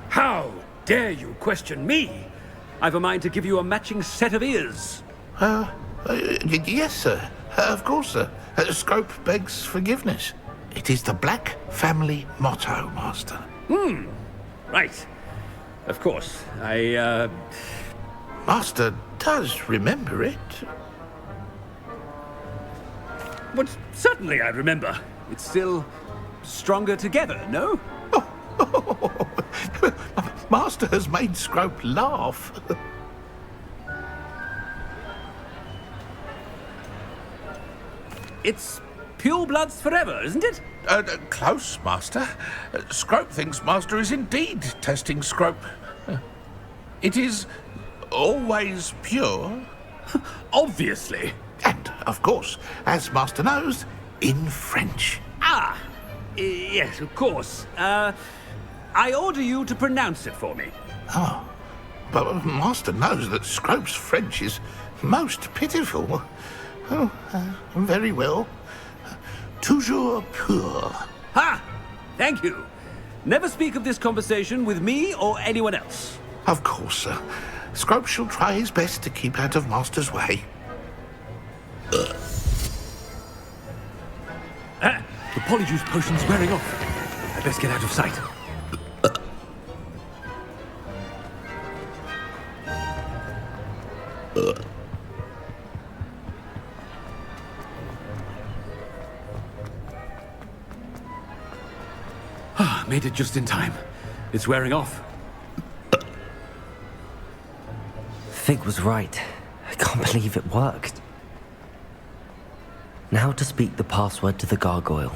How dare you question me? I've a mind to give you a matching set of ears. Yes, sir. Of course, sir. Scrope begs forgiveness. It is the Black family motto, Master. Right. Of course. Master does remember it. But certainly I remember. It's still stronger together, no? Master has made Scrope laugh. It's purebloods forever, isn't it? Close, Master. Scrope thinks Master is indeed testing Scrope. It is always pure. Obviously. And, of course, as Master knows, in French. Yes, of course. I order you to pronounce it for me. Oh, but Master knows that Scrope's French is most pitiful. Oh, very well. Toujours pur. Ha! Thank you. Never speak of this conversation with me or anyone else. Of course, sir. Scrope shall try his best to keep out of Master's way. The polyjuice potion's wearing off. I'd best get out of sight. Made it just in time. It's wearing off. Fig was right. I can't believe it worked. Now to speak the password to the gargoyle.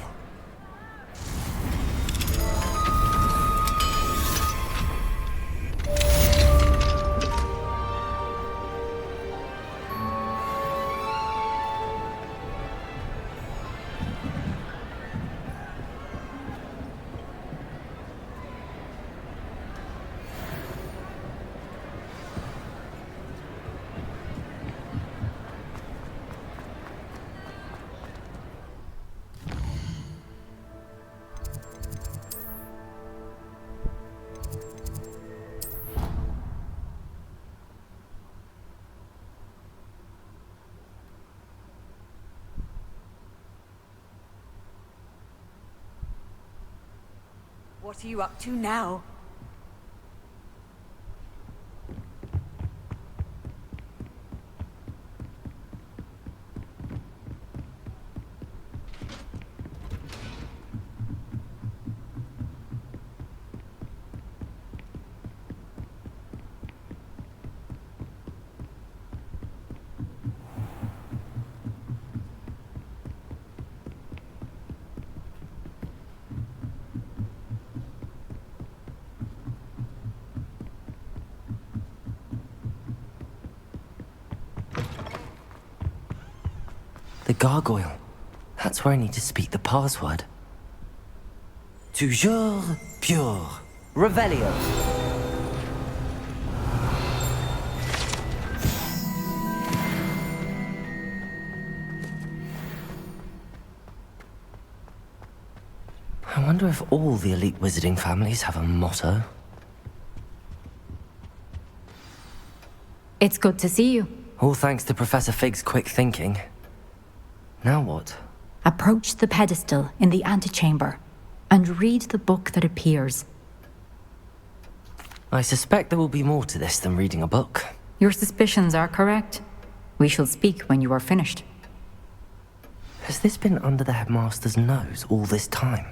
What are you up to now? The gargoyle. That's where I need to speak the password. Toujours pure. Revelio. I wonder if all the elite wizarding families have a motto. It's good to see you. All thanks to Professor Fig's quick thinking. Now what? Approach the pedestal in the antechamber and read the book that appears. I suspect there will be more to this than reading a book. Your suspicions are correct. We shall speak when you are finished. Has this been under the headmaster's nose all this time?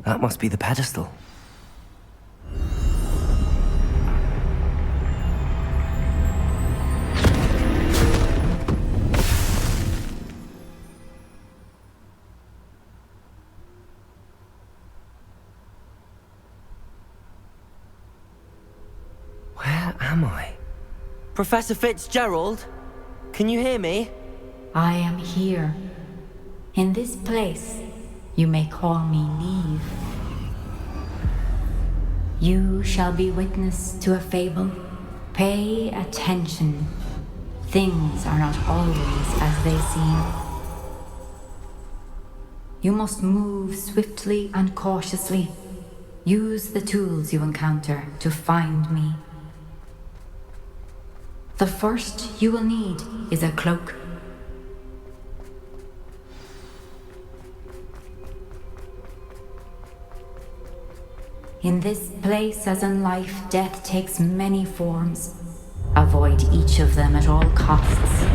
That must be the pedestal. Where am I? Professor Fitzgerald? Can you hear me? I am here. In this place, you may call me Neve. You shall be witness to a fable. Pay attention. Things are not always as they seem. You must move swiftly and cautiously. Use the tools you encounter to find me. The first you will need is a cloak. In this place, as in life, death takes many forms. Avoid each of them at all costs.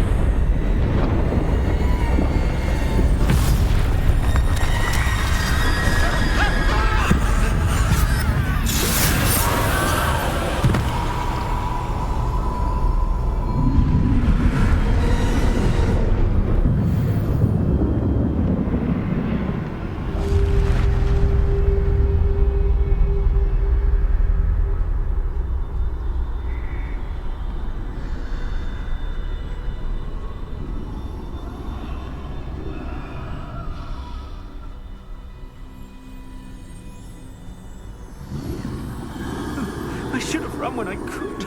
I should have run when I could.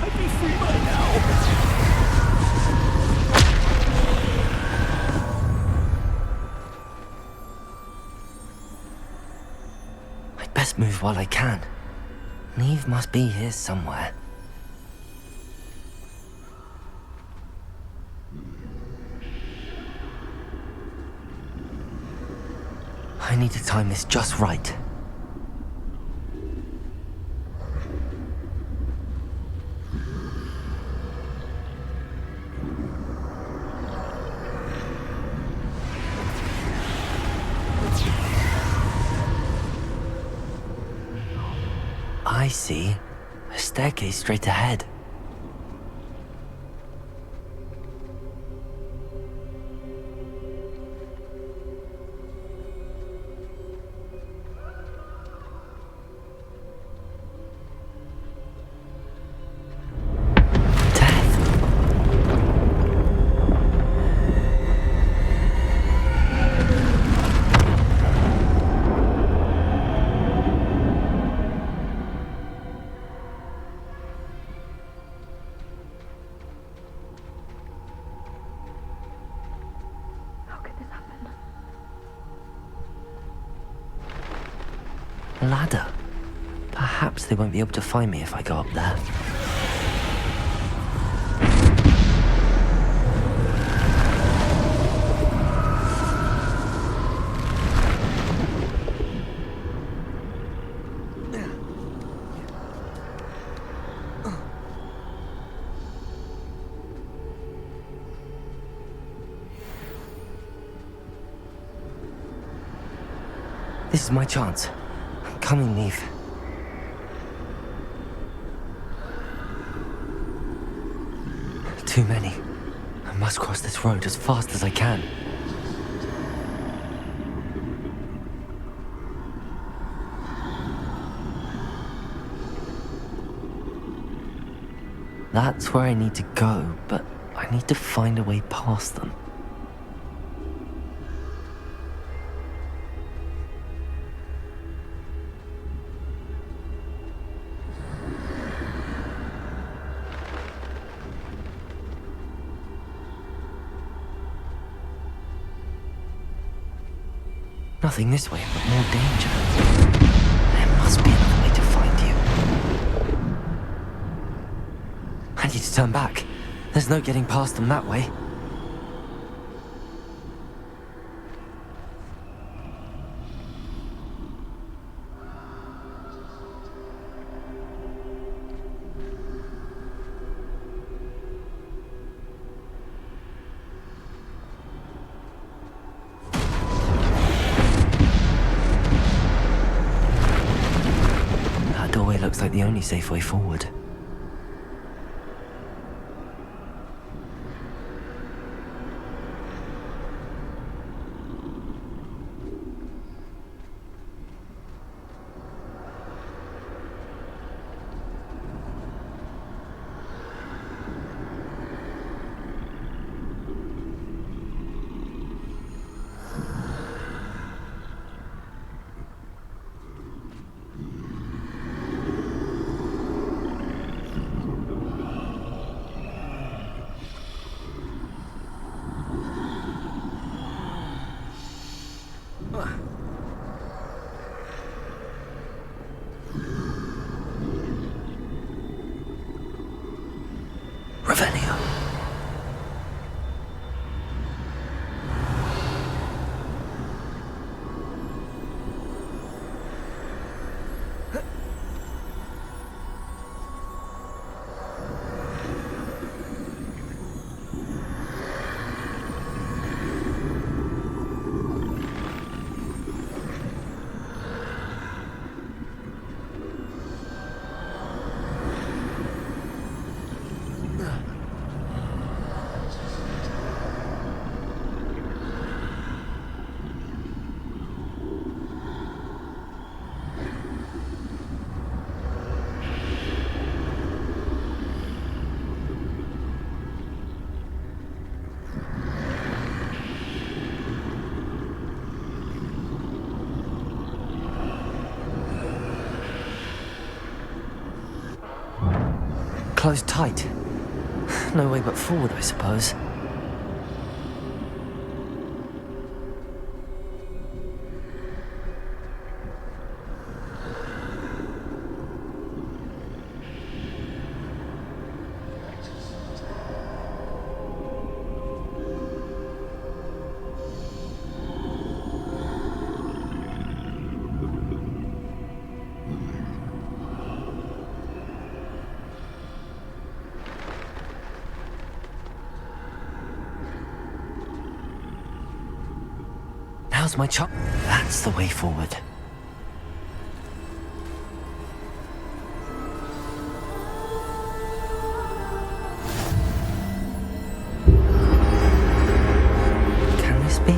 I'd be free by now. I'd best move while I can. Neve must be here somewhere. I need to time this just right. I see. A staircase straight ahead. A ladder. Perhaps they won't be able to find me if I go up there. This is my chance. I'm coming, Neve. Too many. I must cross this road as fast as I can. That's where I need to go, but I need to find a way past them. Nothing this way, but more danger. There must be another way to find you. I need to turn back. There's no getting past them that way. Looks like the only safe way forward. Closed tight. No way but forward, I suppose. How's my chop? That's the way forward. Can this be?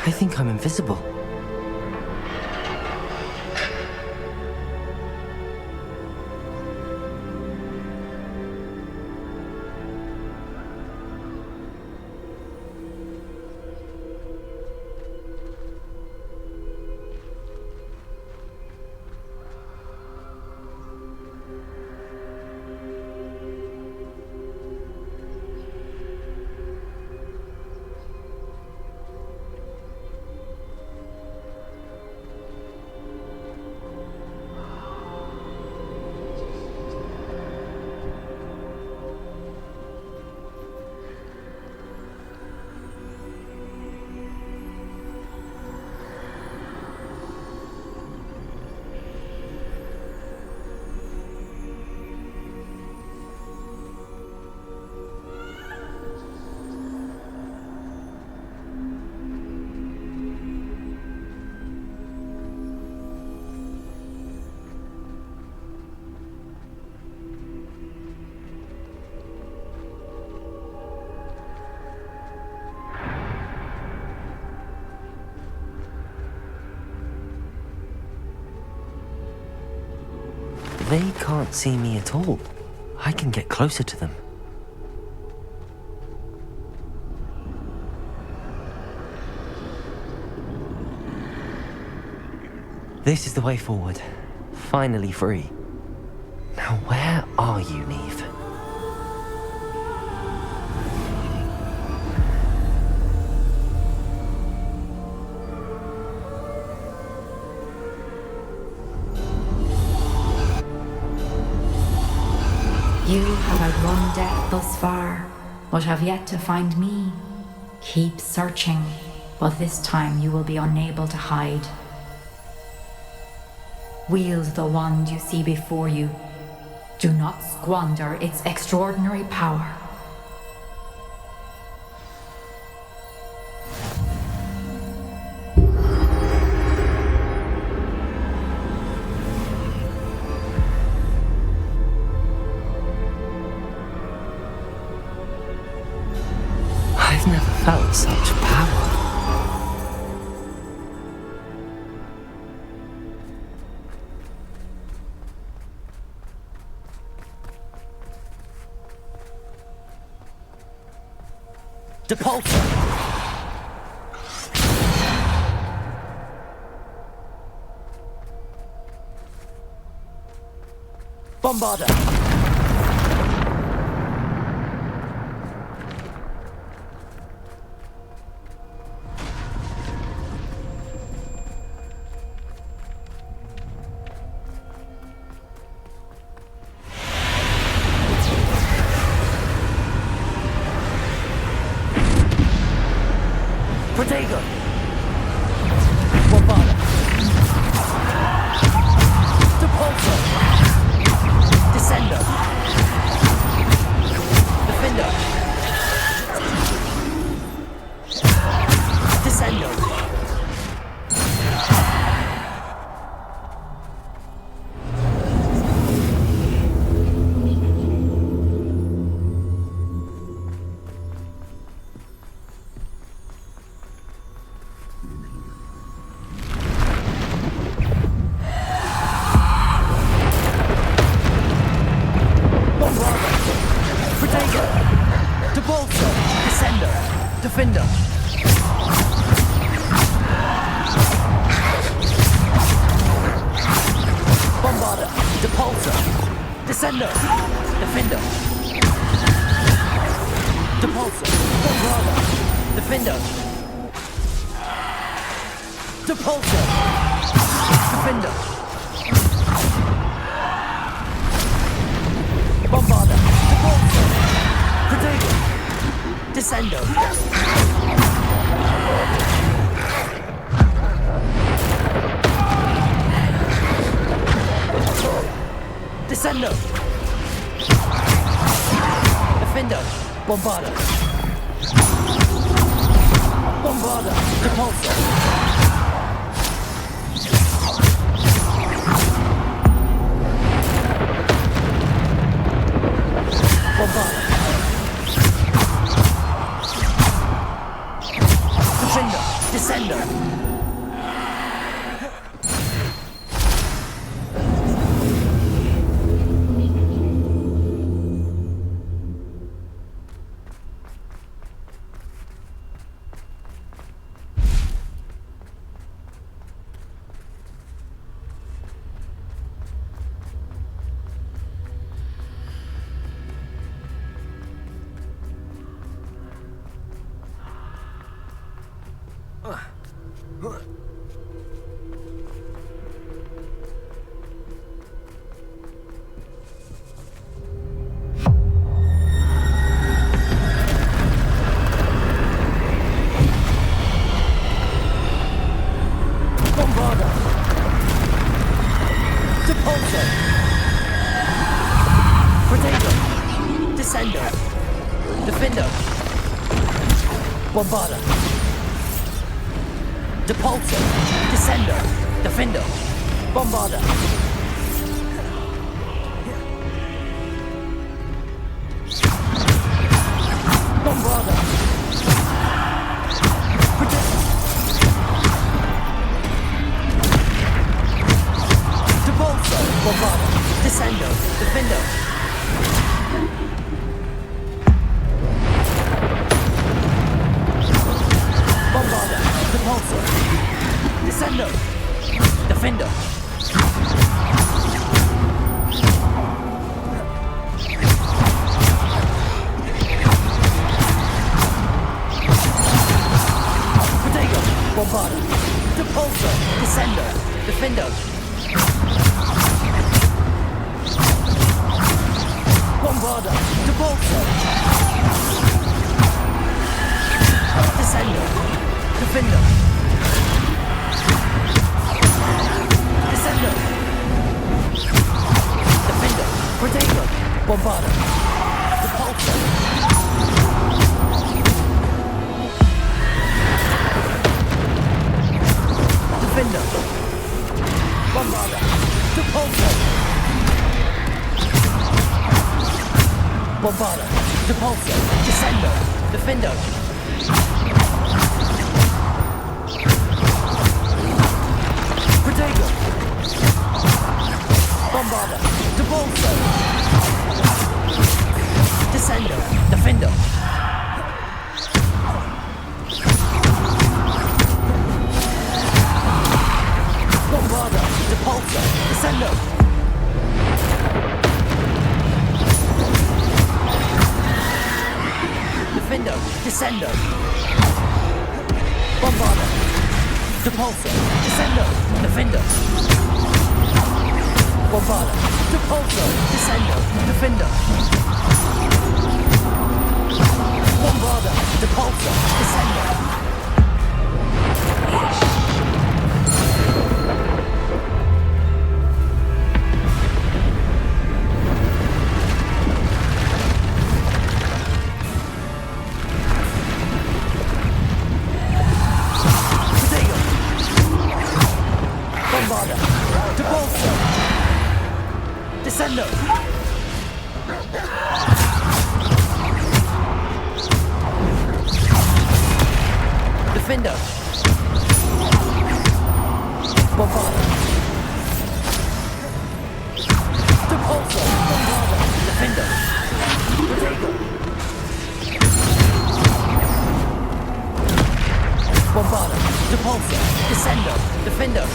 I think I'm invisible. They can't see me at all. I can get closer to them. This is the way forward. Finally free. Now where are you, Neve? You have outrun death thus far, but have yet to find me. Keep searching, but this time you will be unable to hide. Wield the wand you see before you. Do not squander its extraordinary power. I've never felt such power. Depulsor! Bombarder! Protego! Bombarder! Depulsor! Descender! Defender! Descender! Depulsor! Descender! Defender! Bombarder! Depulsor! Descender! Defender! Depulsor! Bombarder! Defender! Depulsor! Defender! Bombarder! Depulsor! Protego! Descendo! Descendo! Defender! Bombarder! Bombarder! Depulsor! Bombarder! Defender! Descender! Bombarder. Depulsor. Descender. Defender. Bombarder. Bombarder. Depulsor. Bombarder. Descender. Defender. Bombarder, Depulsor, Descender, Defender. Protego, Bombarder, Depulsor, Descender, Defender. Bombarder, Depulsor, Descender. Defender. Descender. Defender. Protego. Bombarder. Depulsor. Defender. Bombarder. Depulsor. Bombarder. Depulsor. Descender. Defender. Protego. Bombarder. Depulsor. Descender. Defender. Bombarder. Depulsor. Descender. Defender. Descender. Bombarder. Depulsor. Descender. Defender. Bombarder. Depulsor. Descender. Defender. Bombarder. Depulsor. Descender. Bombarder. Depulsor. Descender. Defender. Bombarder. Depulsor. Bombarder. Defender. Protego. Bombarder. Depulsor. Descender. Defender.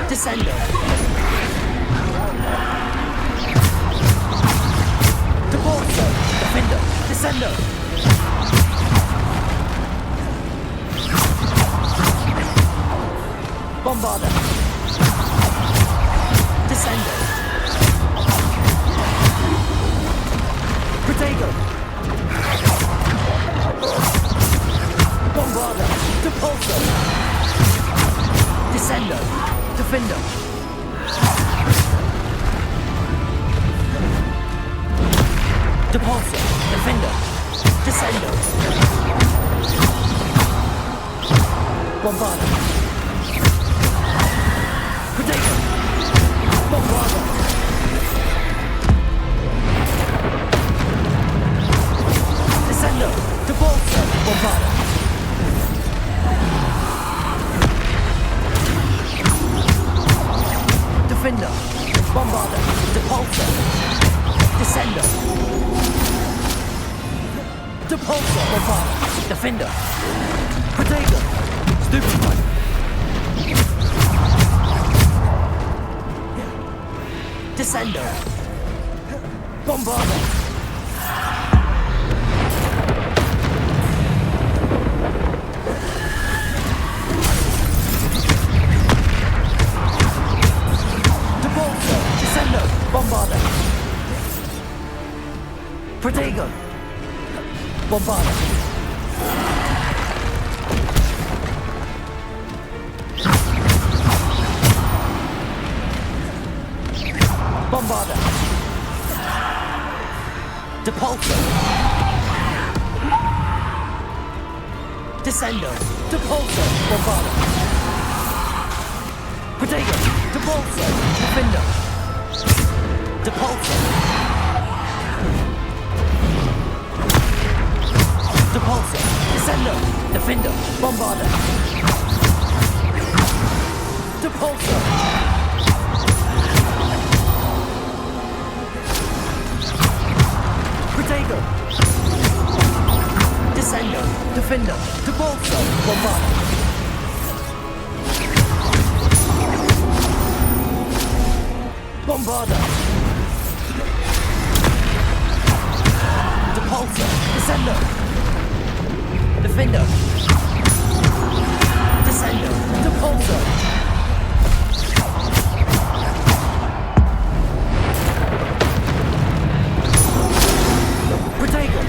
Descender. Depulsor. Defender. Descender. Bombarder. Descender. Protego. Bombarder. Depulsor. Descendo. Defendo. Depulso. Defendo. Descendo. Bombardo. Protego. Bombardo. Descendo. Depulso. Bombardo. Defendo. Bombardo. Depulso. Descendo. Depulso. Bombardo. Defendo. Protego. Stupefy. Descendo. Bombardo. Depulso. Descendo. Bombardo. Protego. Bombardo. Bombardo. Depulso. Descendo. Depulso. Bombardo. Protego. Depulso. Defendo. Depulso. Depulso. Descendo. Defendo. Bombardo. Depulso. Protego. Descendo. Defendo. Depulso. Bombardo. Bombardo. Depulso. Descendo. Defendo. Descendo. Depulso. Protego.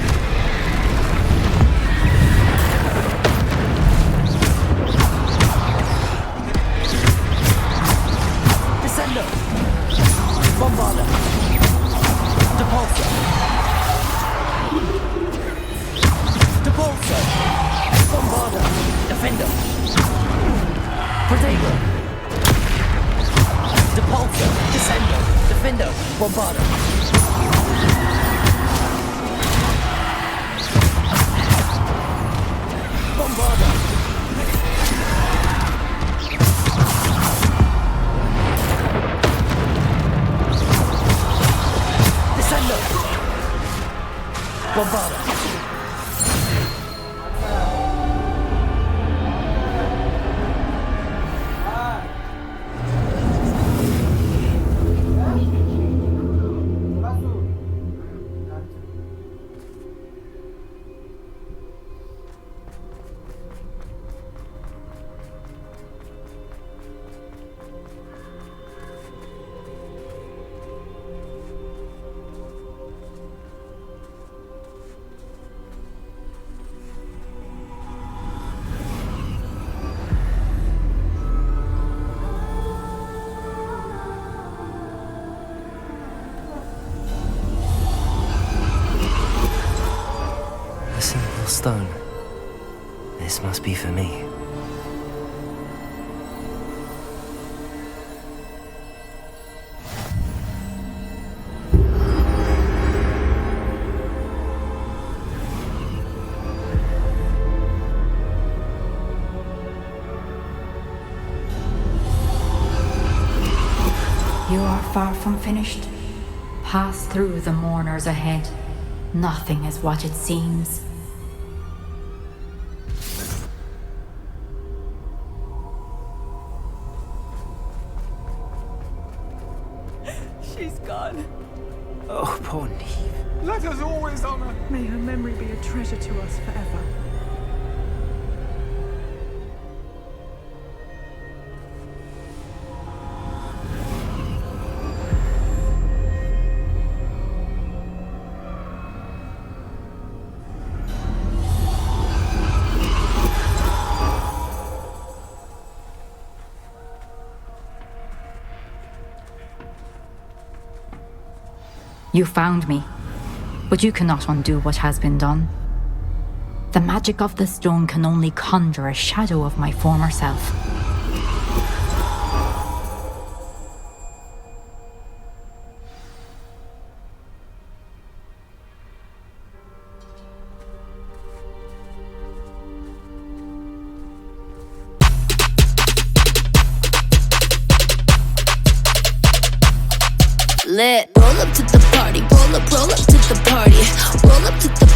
Descendo. Bombardo. Depulso. Depulso. Bombardo. Defendo. Protego. Depulso. Descendo. Defendo. Bombardo. Bombardo. Descendo. Bombardo. Stone. This must be for me. You are far from finished. Pass through the mourners ahead. Nothing is what it seems. She's gone. Oh, poor Neve. Let us always honor. May her memory be a treasure to us forever. You found me, but you cannot undo what has been done. The magic of the stone can only conjure a shadow of my former self. Lit. Roll up to the party, roll up to the party, roll up to the